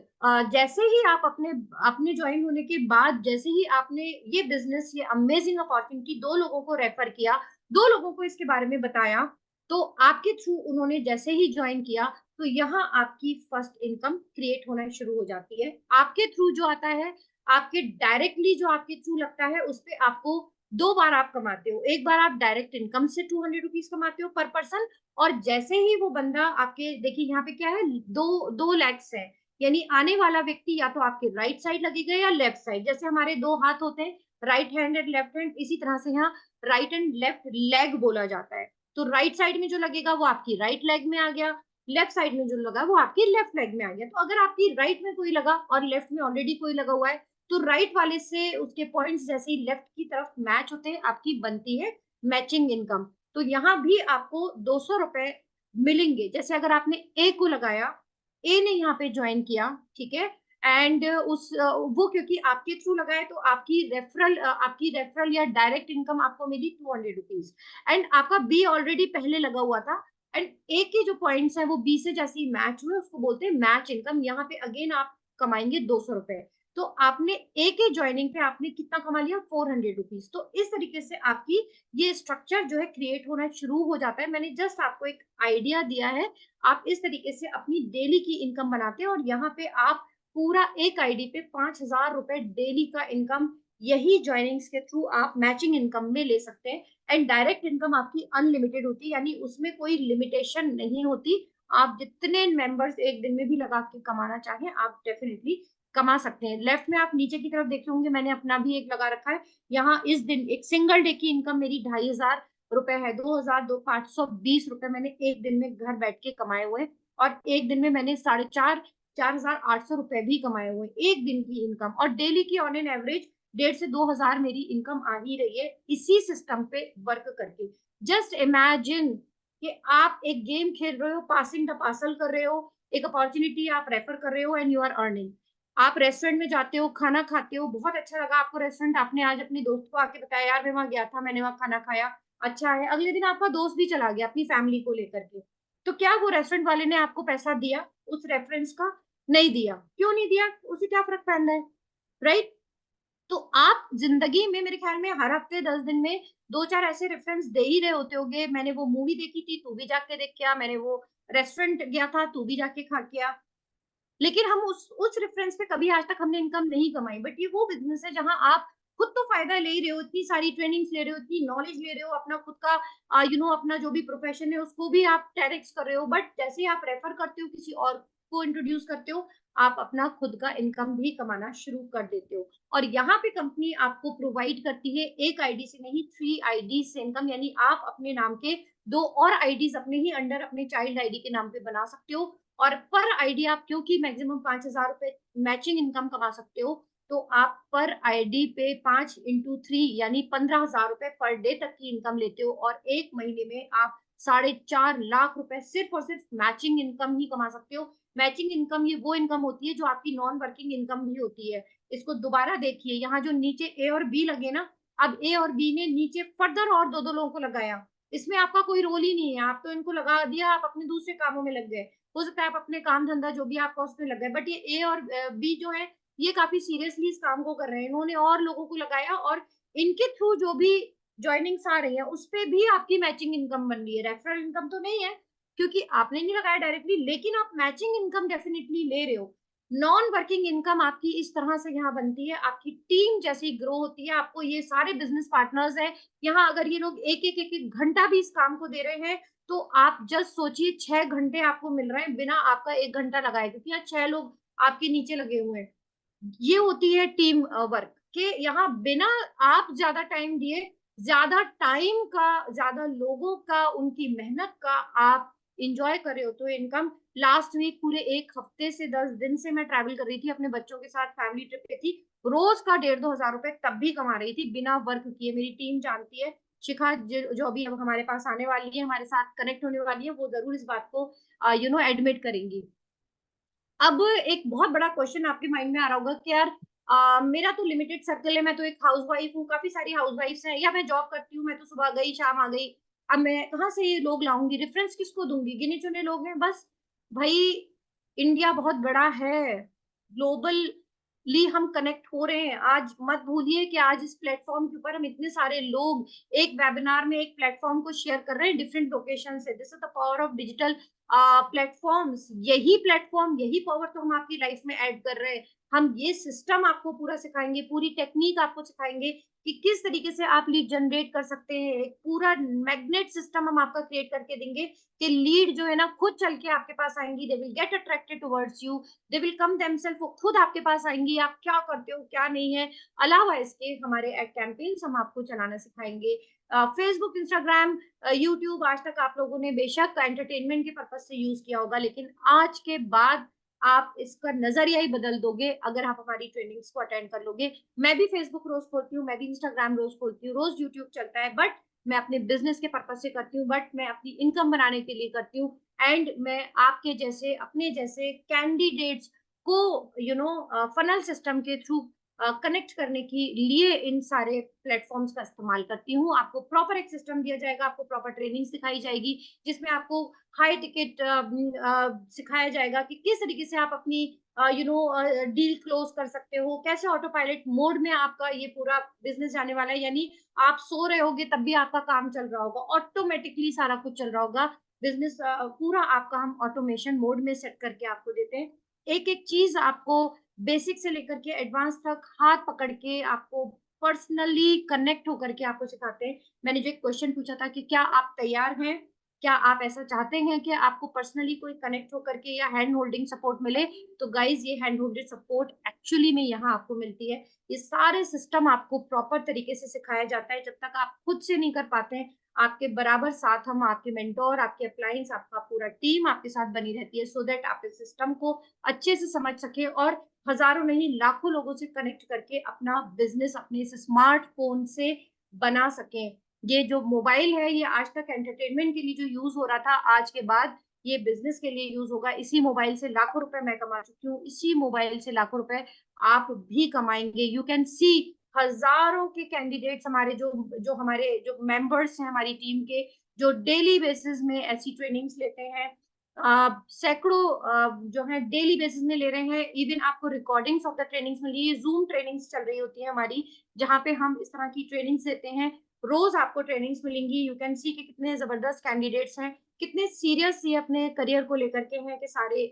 जैसे ही आप अपने अपने ज्वाइन होने के बाद, जैसे ही आपने ये बिजनेस, ये अमेजिंग अपॉर्चुनिटी दो लोगों को रेफर किया, दो लोगों को इसके बारे में बताया, तो आपके थ्रू उन्होंने जैसे ही ज्वाइन किया, तो यहाँ आपकी फर्स्ट इनकम क्रिएट होना शुरू हो जाती है। आपके थ्रू जो आता है, आपके डायरेक्टली जो आपके थ्रू लगता है, उस पे आपको दो बार आप कमाते हो। एक बार आप डायरेक्ट इनकम से 200 रुपीज कमाते हो पर पर्सन, और जैसे ही वो बंदा आपके, देखिए यहाँ पे क्या है, दो दो लेग्स है, यानी आने वाला व्यक्ति या तो आपके राइट साइड लगेगा या लेफ्ट साइड। जैसे हमारे दो हाथ होते हैं, right hand and left hand, इसी तरह से यहाँ राइट एंड लेफ्ट लेग बोला जाता है। तो राइट साइड में जो लगेगा वो आपकी राइट लेग में आ गया, लेफ्ट साइड में जो लगा वो आपकी लेफ्ट लेग में आ गया। तो अगर आपकी राइट में कोई लगा और लेफ्ट में ऑलरेडी कोई लगा हुआ है, तो राइट वाले से उसके पॉइंट्स जैसे ही लेफ्ट की तरफ मैच होते हैं, आपकी बनती है मैचिंग इनकम। तो यहाँ भी आपको 200 रुपए मिलेंगे। जैसे अगर आपने ए को लगाया, ए ने यहाँ पे ज्वाइन किया, ठीक है, एंड वो क्योंकि आपके थ्रू लगा है, तो आपकी रेफरल या डायरेक्ट इनकम आपको मिली 200 रुपीज। एंड आपका बी ऑलरेडी पहले लगा हुआ था, एंड ए के जो पॉइंट्स हैं वो बी से जैसे ही मैच हुए, उसको बोलते हैं मैच इनकम। यहाँ पे अगेन आप कमाएंगे 200 रुपए। तो आपने ए के ज्वाइनिंग पे आपने कितना कमा लिया? 400 रुपीज। तो इस तरीके से आपकी ये स्ट्रक्चर जो है क्रिएट होना शुरू हो जाता है। मैंने जस्ट आपको एक आइडिया दिया है, आप इस तरीके से अपनी डेली की इनकम बनाते हैं, और यहाँ पे आप पूरा एक आईडी पे 5,000 रुपए डेली का इनकम, यही ज्वाइनिंग्स के थ्रू आप मैचिंग इनकम में ले सकते हैं। एंड डायरेक्ट इनकम आपकी अनलिमिटेड होती है, यानी उसमें कोई लिमिटेशन नहीं होती। आप जितने मेंबर्स एक दिन में भी लगा के कमाना चाहें, आप डेफिनेटली कमा सकते हैं। लेफ्ट में आप नीचे की तरफ देखे होंगे, मैंने अपना भी एक लगा रखा है। यहाँ इस दिन एक सिंगल डे की इनकम मेरी 2,500 रुपए है। 2,520 रुपए मैंने एक दिन में घर बैठ के कमाए हुए, और एक दिन में मैंने 4,800 रुपए भी कमाए हुए, एक दिन की इनकम। और डेली की ऑन एन एवरेज 1,500 से 2,000 मेरी इनकम आ ही रही है इसी सिस्टम पे वर्क करके। जस्ट इमेजिन कि आप एक गेम खेल रहे हो, पासिंग द पार्सल कर रहे हो, एक अपॉर्चुनिटी आप रेफर कर रहे हो, एंड यू आर अर्निंग। आप रेस्टोरेंट में जाते हो, खाना खाते हो, बहुत अच्छा लगा आपको रेस्टोरेंट, आपने आज अपने दोस्त को आके बताया, यार मैं वहां गया था, मैंने वहां खाना खाया, अच्छा है। अगले दिन आपका दोस्त भी चला गया अपनी फैमिली को लेकर के, तो क्या वो रेस्टोरेंट वाले ने आपको पैसा दिया उस रेफरेंस का? नहीं दिया। क्यों नहीं दिया? उसे क्या फर्क पड़ रहा है, राइट? तो आप जिंदगी में मेरे ख्याल में हर हफ्ते 10 दिन में दो चार ऐसे रेफरेंस दे ही रहे होते होगे। मैंने वो मूवी देखी थी, तू भी जाके देख के आ, मैंने वो रेस्टोरेंट गया था, तू भी जाके खा के आ। लेकिन हम उस रेफरेंस पे कभी आज तक हमने इनकम नहीं कमाई। बट ये वो बिजनेस है जहां आप खुद तो फायदा ले रहे हो, इतनी सारी ट्रेनिंग्स ले रहे हो, इतनी नॉलेज ले रहे हो, अपना खुद का अपना जो भी प्रोफेशन है उसको भी आप 10x कर रहे हो, बट जैसे ही आप रेफर करते हो, किसी और को इंट्रोड्यूस करते हो, आप अपना खुद का इनकम भी कमाना शुरू कर देते हो। और यहाँ पे कंपनी आपको प्रोवाइड करती है एक आईडी से नहीं, 3 आईडी से इनकम, यानी आप अपने नाम के दो और आईडीज अपने ही अंडर अपने चाइल्ड आईडी के नाम पे बना सकते हो। और पर आईडी आप क्योंकि मैक्सिमम 5,000 रुपए मैचिंग इनकम कमा सकते हो, तो आप पर आईडी पे 5 × 3 यानी 15,000 रुपए पर डे तक की इनकम लेते हो, और एक महीने में आप 4.5 लाख रुपए सिर्फ और सिर्फ मैचिंग इनकम ही कमा सकते हो। मैचिंग इनकम ये वो इनकम होती है जो आपकी नॉन वर्किंग इनकम भी होती है। इसको दोबारा देखिए, यहाँ जो नीचे ए और बी लगे ना, अब ए और बी ने नीचे फर्दर और दो दो लोगों को लगाया, इसमें आपका कोई रोल ही नहीं है, आप तो इनको लगा दिया, आप अपने दूसरे कामों में लग गए। हो सकता है आप अपने काम धंधा जो भी आपका उसमें लग गए, बट ये ए और बी जो है, ये काफी सीरियसली इस काम को कर रहे हैं, इन्होंने और लोगों को लगाया, और इनके थ्रू जो भी ज्वाइनिंग्स आ रही है उस पे भी आपकी मैचिंग इनकम बन रही है। रेफरल इनकम तो नहीं है क्योंकि आपने नहीं लगाया डायरेक्टली, लेकिन आप मैचिंग इनकम डेफिनेटली ले रहे हो। नॉन वर्किंग इनकम आपकी इस तरह से यहाँ बनती है, आपकी टीम जैसी ग्रो होती है, आपको ये सारे बिजनेस पार्टनर्स हैं यहाँ, अगर ये लोग एक घंटा भी इस काम को दे रहे हैं तो आप जस्ट सोचिए 6 घंटे आपको मिल रहे हैं बिना आपका 1 घंटा लगाए, क्योंकि यहाँ 6 लोग आपके नीचे लगे हुए हैं। ये होती है टीम वर्क के यहाँ, बिना आप ज्यादा टाइम दिए, ज्यादा टाइम का, ज्यादा लोगों का, उनकी मेहनत का आप इंजॉय कर रहे हो। तो इनकम लास्ट वीक पूरे 1 हफ्ते से 10 दिन से मैं ट्रैवल कर रही थी अपने बच्चों के साथ, फैमिली ट्रिप पे थी, रोज का 1,500-2,000 रुपए तब भी कमा रही थी बिना वर्क किए। मेरी टीम जानती है, शिखा जो अभी अब हमारे पास आने वाली है, हमारे साथ कनेक्ट होने वाली है, वो जरूर इस बात को एडमिट करेंगी। अब एक बहुत बड़ा क्वेश्चन आपके माइंड में आ रहा होगा कि यार मेरा तो लिमिटेड सर्कल है, मैं तो एक हाउसवाइफ हूँ, काफी सारी हाउसवाइफ्स हैं, या मैं जॉब करती हूँ, मैं तो सुबह गई शाम आ गई, अब मैं कहाँ से ये लोग लाऊंगी, रेफरेंस किसको दूंगी, गिने चुने लोग हैं बस। भाई इंडिया बहुत बड़ा है, ग्लोबली हम कनेक्ट हो रहे हैं। आज मत भूलिए कि आज इस प्लेटफॉर्म के ऊपर हम इतने सारे लोग एक वेबिनार में एक प्लेटफॉर्म को शेयर कर रहे हैं डिफरेंट लोकेशन से। This is the power of digital platforms. यही प्लेटफॉर्म, यही पावर तो हम आपकी लाइफ में ऐड कर रहे हैं। हम ये सिस्टम आपको पूरा सिखाएंगे, पूरी टेक्निक आपको सिखाएंगे कि किस तरीके से आप लीड जनरेट कर सकते हैं। एक पूरा मैग्नेट सिस्टम हम आपका क्रिएट करके देंगे कि लीड जो है ना खुद चल के आपके पास आएंगी, they will get attracted towards you, they will come themselves, वो खुद आपके पास आएंगी, आप क्या करते हो क्या नहीं है। अलावा इसके हमारे एड कैंपेन्स हम आपको चलाना सिखाएंगे। फेसबुक, इंस्टाग्राम, यूट्यूब आज तक आप लोगों ने बेशक एंटरटेनमेंट के पर्पज से यूज किया होगा, लेकिन आज के बाद आप इसका नजरिया ही बदल दोगे अगर आप हमारी ट्रेनिंग्स को अटेंड कर लोगे। मैं भी फेसबुक रोज खोलती हूँ, मैं भी इंस्टाग्राम रोज खोलती हूँ, रोज यूट्यूब चलता है, बट मैं अपने बिजनेस के पर्पज से करती हूँ, बट मैं अपनी इनकम बनाने के लिए करती हूँ। एंड मैं आपके जैसे, अपने जैसे कैंडिडेट्स को फनल सिस्टम के थ्रू कनेक्ट करने के लिए इन सारे प्लेटफॉर्म्स का इस्तेमाल करती हूँ। आपको प्रॉपर एक सिस्टम दिया जाएगा, आपको प्रॉपर ट्रेनिंग सिखाई जाएगी, जिसमें आपको हाई टिकट सिखाया जाएगा कि किस तरीके से आप अपनी डील क्लोज कर सकते हो, कैसे ऑटो पायलट मोड में आपका ये पूरा बिजनेस जाने वाला है। यानी आप सो रहे होगे तब भी आपका काम चल रहा होगा, ऑटोमेटिकली सारा कुछ चल रहा होगा। बिजनेस पूरा आपका हम ऑटोमेशन मोड में सेट करके आपको देते हैं। एक एक चीज आपको बेसिक से लेकर के एडवांस तक हाथ पकड़ के आपको पर्सनली कनेक्ट होकर के आपको सिखाते हैं। मैंने जो एक क्वेश्चन पूछा था कि क्या आप तैयार हैं, क्या आप ऐसा चाहते हैं कि आपको पर्सनली कोई कनेक्ट होकर के या हैंड होल्डिंग सपोर्ट मिले, तो गाइज ये हैंड होल्डेड सपोर्ट एक्चुअली में यहाँ आपको मिलती है। ये सारे सिस्टम आपको प्रॉपर तरीके से सिखाया जाता है। जब तक आप खुद से नहीं कर पाते हैं, आपके बराबर साथ हम, आपके मेंटोर, आपके अप्लायंस, आपका पूरा टीम आपके साथ बनी रहती है, सो दैट आप इस सिस्टम को अच्छे से समझ सके और हजारों नहीं लाखों लोगों से कनेक्ट करके अपना बिजनेस अपने इस स्मार्टफोन से बना सकें। ये जो मोबाइल है ये आज तक एंटरटेनमेंट के लिए जो यूज हो रहा था, आज के बाद ये बिजनेस के लिए यूज होगा। इसी मोबाइल से लाखों रुपए मैं कमा चुकी हूँ, इसी मोबाइल से लाखों रुपए आप भी कमाएंगे। यू कैन सी हजारों के कैंडिडेट्स हमारे जो जो हमारे जो मेंबर्स हैं हमारी टीम के, जो डेली बेसिस में ऐसी ट्रेनिंग्स लेते हैं, सैकड़ों जो है डेली बेसिस में ले रहे हैं। इवन आपको रिकॉर्डिंग्स ऑफ द ट्रेनिंग्स मिली, ये जूम ट्रेनिंग्स चल रही होती है हमारी, जहाँ पे हम इस तरह की ट्रेनिंग्स देते हैं। रोज आपको ट्रेनिंग्स मिलेंगी। यू कैन सी कि कितने जबरदस्त कैंडिडेट्स हैं, कितने सीरियस ये अपने करियर को लेकर के हैं, कि सारे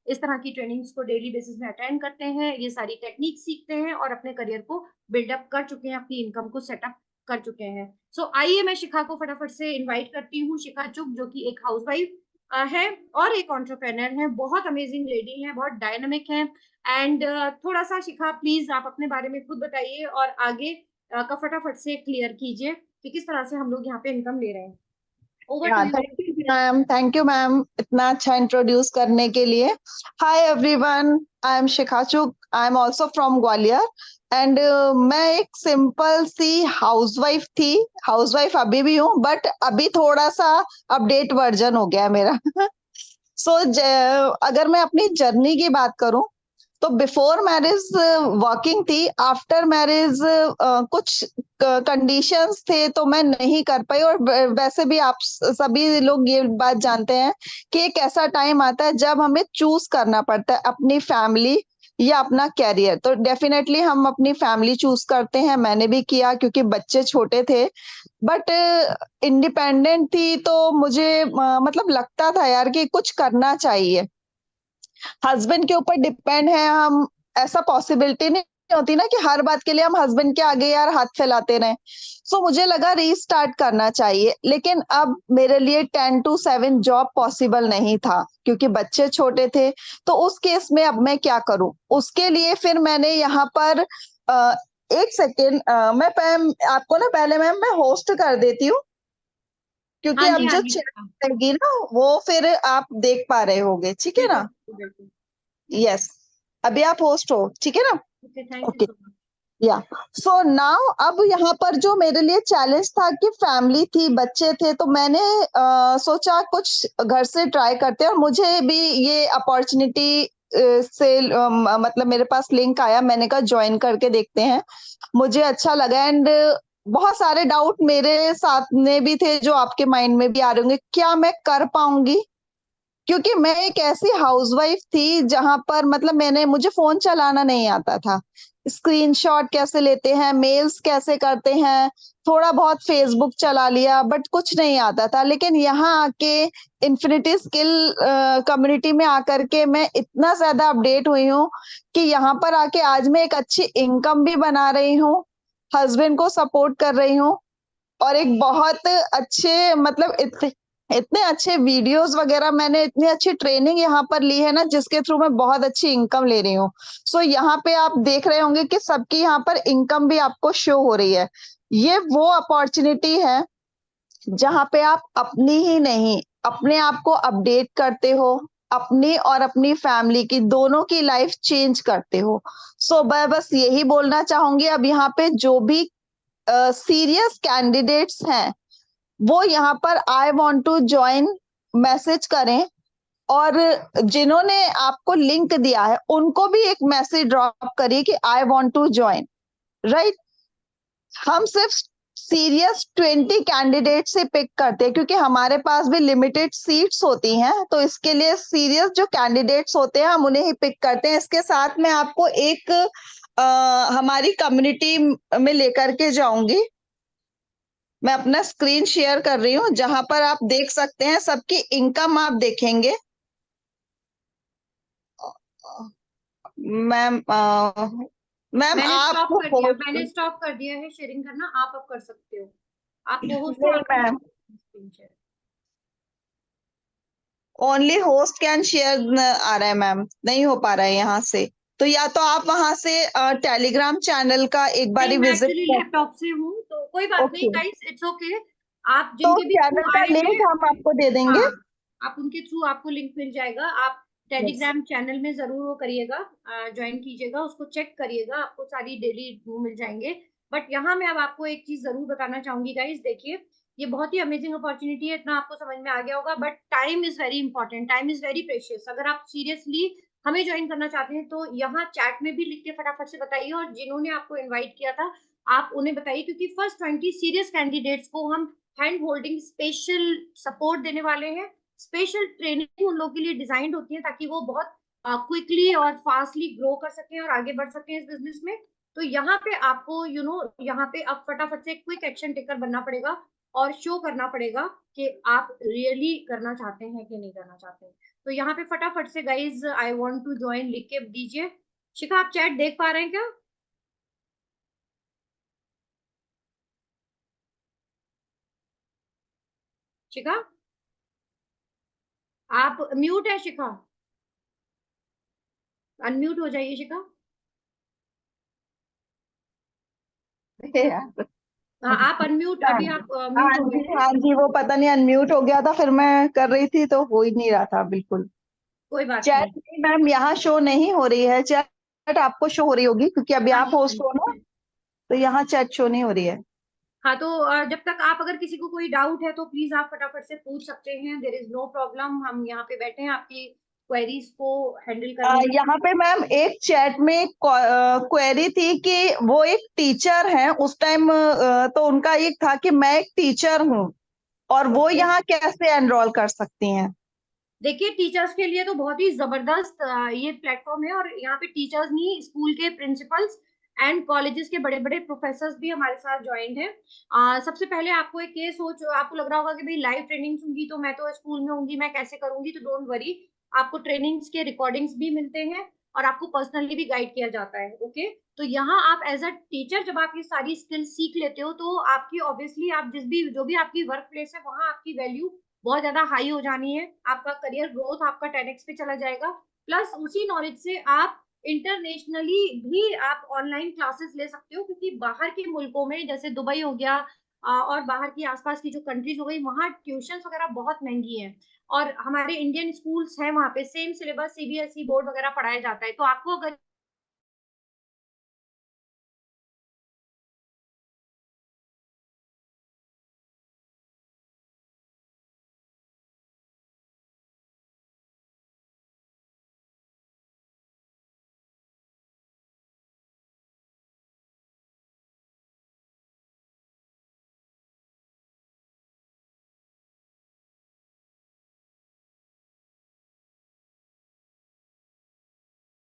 इस तरह की ट्रेनिंग्स को डेली बेसिस में अटेंड करते हैं, ये सारी टेक्निक सीखते हैं और अपने करियर को बिल्डअप कर चुके हैं, अपनी इनकम को सेटअप कर चुके हैं। सो आइए मैं शिखा को फटाफट से इनवाइट करती हूँ। शिखा चुग, जो कि एक हाउसवाइफ है और एक एंटरप्रेन्योर है, बहुत अमेजिंग लेडी है, बहुत डायनामिक है। एंड थोड़ा सा शिखा प्लीज आप अपने बारे में खुद बताइए और आगे का फटाफट से क्लियर कीजिए कि किस तरह से हम लोग यहाँ पे इनकम ले रहे हैं। ओवर टू हाँ, यू। थैंक यू मैम इतना अच्छा इंट्रोड्यूस करने के लिए। Hi everyone, I am Shikha Chugh, I am also from Gwalior and मैं एक सिंपल सी हाउसवाइफ थी, हाउसवाइफ अभी भी हूँ, बट अभी थोड़ा सा अपडेट वर्जन हो गया है मेरा। सो अगर मैं अपनी जर्नी की बात करूं तो बिफोर मैरिज वर्किंग थी, आफ्टर मैरिज कुछ कंडीशंस थे तो मैं नहीं कर पाई। और वैसे भी आप सभी लोग ये बात जानते हैं कि एक ऐसा टाइम आता है जब हमें चूज करना पड़ता है अपनी फैमिली या अपना कैरियर। तो डेफिनेटली हम अपनी फैमिली चूज करते हैं, मैंने भी किया क्योंकि बच्चे छोटे थे, बट इंडिपेंडेंट थी तो मुझे मतलब लगता था यार कि कुछ करना चाहिए। हस्बैंड के ऊपर डिपेंड है हम, ऐसा पॉसिबिलिटी नहीं होती ना कि हर बात के लिए हम हस्बैंड के आगे यार हाथ फैलाते रहें। सो मुझे लगा रीस्टार्ट करना चाहिए, लेकिन अब मेरे लिए 10 to 7 जॉब पॉसिबल नहीं था क्योंकि बच्चे छोटे थे। तो उस केस में अब मैं क्या करूं, उसके लिए फिर मैंने यहाँ पर एक सेकेंड, आपको ना पहले मैम मैं होस्ट कर देती हूँ, क्योंकि हाँ जी, अब हाँ जो जी, चैट हाँ। रहेगी ना वो फिर आप देख पा रहे होगे, ठीक है बिल्कुल, ना? बिल्कुल, बिल्कुल। यस, अभी आप होस्ट हो, ठीक है ना? Okay, thank you okay, so much. या सो नाउ अब यहाँ पर जो मेरे लिए चैलेंज था कि फैमिली थी, बच्चे थे, तो मैंने सोचा कुछ घर से ट्राई करते हैं, और मुझे भी ये अपॉर्चुनिटी से मतलब मेरे पास लिंक आया, मैंने कहा ज्वाइन करके देखते हैं। मुझे अच्छा लगा, एंड बहुत सारे डाउट मेरे साथ में भी थे जो आपके माइंड में भी आ रहे होंगे, क्या मैं कर पाऊंगी? क्योंकि मैं एक ऐसी हाउसवाइफ थी जहां पर मतलब मुझे फोन चलाना नहीं आता था, स्क्रीनशॉट कैसे लेते हैं, मेल्स कैसे करते हैं, थोड़ा बहुत फेसबुक चला लिया, बट कुछ नहीं आता था। लेकिन यहाँ आके इन्फिनिटी स्किल कम्युनिटी में आकर के मैं इतना ज्यादा अपडेट हुई हूँ कि यहाँ पर आके आज मैं एक अच्छी इनकम भी बना रही हूँ, हस्बैंड को सपोर्ट कर रही हूँ, और एक बहुत अच्छे मतलब इतने अच्छे वीडियोस वगैरह, मैंने इतनी अच्छी ट्रेनिंग यहाँ पर ली है ना, जिसके थ्रू मैं बहुत अच्छी इनकम ले रही हूँ। सो यहाँ पे आप देख रहे होंगे कि सबकी यहाँ पर इनकम भी आपको शो हो रही है। ये वो अपॉर्चुनिटी है जहां पे आप अपनी ही नहीं, अपने आप को अपडेट करते हो, अपनी और अपनी फैमिली की दोनों की लाइफ चेंज करते हो। सो मैं बस यही बोलना चाहूंगी, अब यहाँ पे जो भी सीरियस कैंडिडेट्स हैं वो यहाँ पर I want to join message करें, और जिन्होंने आपको लिंक दिया है उनको भी एक मैसेज ड्रॉप करिए कि I want to join, right? हम सिर्फ सीरियस 20 कैंडिडेट से पिक करते हैं क्योंकि हमारे पास भी लिमिटेड सीट्स होती हैं, तो इसके लिए सीरियस जो कैंडिडेट्स होते हैं हम उन्हें ही पिक करते हैं। इसके साथ मैं आपको एक हमारी कम्युनिटी में लेकर के जाऊंगी। मैं अपना स्क्रीन शेयर कर रही हूँ जहां पर आप देख सकते हैं, सबकी इनकम आप देखेंगे। मैम मैम मैंने आप स्टॉप कर दिया, होस्ट, मैंने स्टॉप कर दिया है शेयरिंग करना। आप अब कर सकते हो। आप को होस्ट हो, नहीं आप कर मैम, सकते हो screen share. Only host can share आ रहा है मैम, नहीं हो पा रहा है यहाँ से। तो या तो आप वहां से टेलीग्राम चैनल का एक नहीं, बारी मैं विजिट एक्चुअली कर। लैपटॉप से हूँ, तो कोई बात नहीं ओके, गाइस, इट्स ओके। आप तो जिनके भी थ्रू चैनल का आए लिंक हैं, हम आपको दे देंगे। हाँ, आप उनके थ्रू, आपको लिंक मिल जाएगा। आप यस, टेलीग्राम चैनल में जरूर वो करिएगा, ज्वाइन कीजिएगा, उसको चेक करिएगा, आपको सारी डेली वो मिल जाएंगे। बट यहाँ मैं अब आपको एक चीज जरूर बताना चाहूंगी गाइस, देखिए, ये बहुत ही अमेजिंग अपॉर्चुनिटी है, इतना आपको समझ में आ गया होगा, but time is very important, time is very precious. अगर आप सीरियसली हमें ज्वाइन करना चाहते हैं तो यहाँ चैट में भी लिख के फटाफट से बताइए, और जिन्होंने आपको इनवाइट किया था आप उन्हें बताइए, क्योंकि फर्स्ट 20 सीरियस कैंडिडेट्स को हम हैंड होल्डिंग स्पेशल सपोर्ट देने वाले हैं। स्पेशल ट्रेनिंग उन लोगों के लिए डिजाइंड होती है ताकि वो बहुत क्विकली और फास्टली ग्रो कर सकें और आगे बढ़ सकें इस बिजनेस में। तो यहाँ पे आपको यहाँ पे अब फटाफट से क्विक एक्शन टेकर बनना पड़ेगा और शो करना पड़ेगा कि आप रियली करना चाहते हैं कि नहीं करना चाहते हैं। तो यहाँ पे फटाफट से guys I want to join लिख के दीजिए। शिखा, आप चैट देख पा रहे हैं क्या? शिखा, आप म्यूट है शिखा, अनम्यूट हो जाइए शिखा। हाँ, आप अनम्यूट, हाँ अभी जी, आप म्यूट हो गए थे। हाँ जी, वो पता नहीं अनम्यूट हो गया था, फिर मैं कर रही थी तो हो ही नहीं रहा था बिल्कुल। कोई बात चैट नहीं। नहीं मैम, यहाँ शो नहीं हो रही है चैट, आपको शो हो रही होगी क्योंकि अभी हाँ आप जी, हाँ होस्ट हो ना, जी। तो यहाँ चैट शो नहीं हो रही है। हाँ, तो जब तक आप, अगर किसी को कोई डाउट है तो प्लीज आप फटाफट से पूछ सकते हैं, देर इज नो प्रॉब्लम। हम यहाँ पे बैठे हैं आपकी क्वेरीज को हैंडल करने के यहाँ लिए। पे मैम एक चैट में क्वेरी थी कि वो एक टीचर हैं उस टाइम, तो उनका ये था कि मैं एक टीचर हूँ और वो ओके, यहाँ कैसे एनरोल कर सकती हैं। देखिए, टीचर्स के लिए तो बहुत ही जबरदस्त ये प्लेटफॉर्म है, और यहाँ पे टीचर्स नहीं, स्कूल के प्रिंसिपल्स एंड कॉलेजेस के बड़े बड़े प्रोफेसर्स भी हमारे साथ ज्वाइंट हैं। सबसे पहले आपको एक ये सोच, आपको लग रहा होगा कि भाई लाइव ट्रेनिंग होंगी तो मैं तो स्कूल में होंगी, मैं कैसे करूंगी, तो डोंट वरी। आपको ट्रेनिंग्स के रिकॉर्डिंग्स भी मिलते हैं और आपको पर्सनली भी गाइड किया जाता है। ओके, तो यहाँ आप एज अ टीचर जब आप ये सारी स्किल सीख लेते हो तो आपकी ऑब्वियसली आप जो भी आपकी वर्क प्लेस है वहां आपकी वैल्यू बहुत ज्यादा हाई हो जानी है, आपका करियर ग्रोथ आपका 10x पे चला जाएगा। प्लस उसी नॉलेज से आप इंटरनेशनली भी आप ऑनलाइन क्लासेस ले सकते हो, क्योंकि बाहर के मुल्कों में जैसे दुबई हो गया और बाहर की आसपास की जो कंट्रीज हो गई वहाँ ट्यूशन वगैरह बहुत महंगी है, और हमारे इंडियन स्कूल्स हैं वहाँ पे सेम सिलेबस सीबीएसई बोर्ड वगैरह पढ़ाया जाता है। तो आपको अगर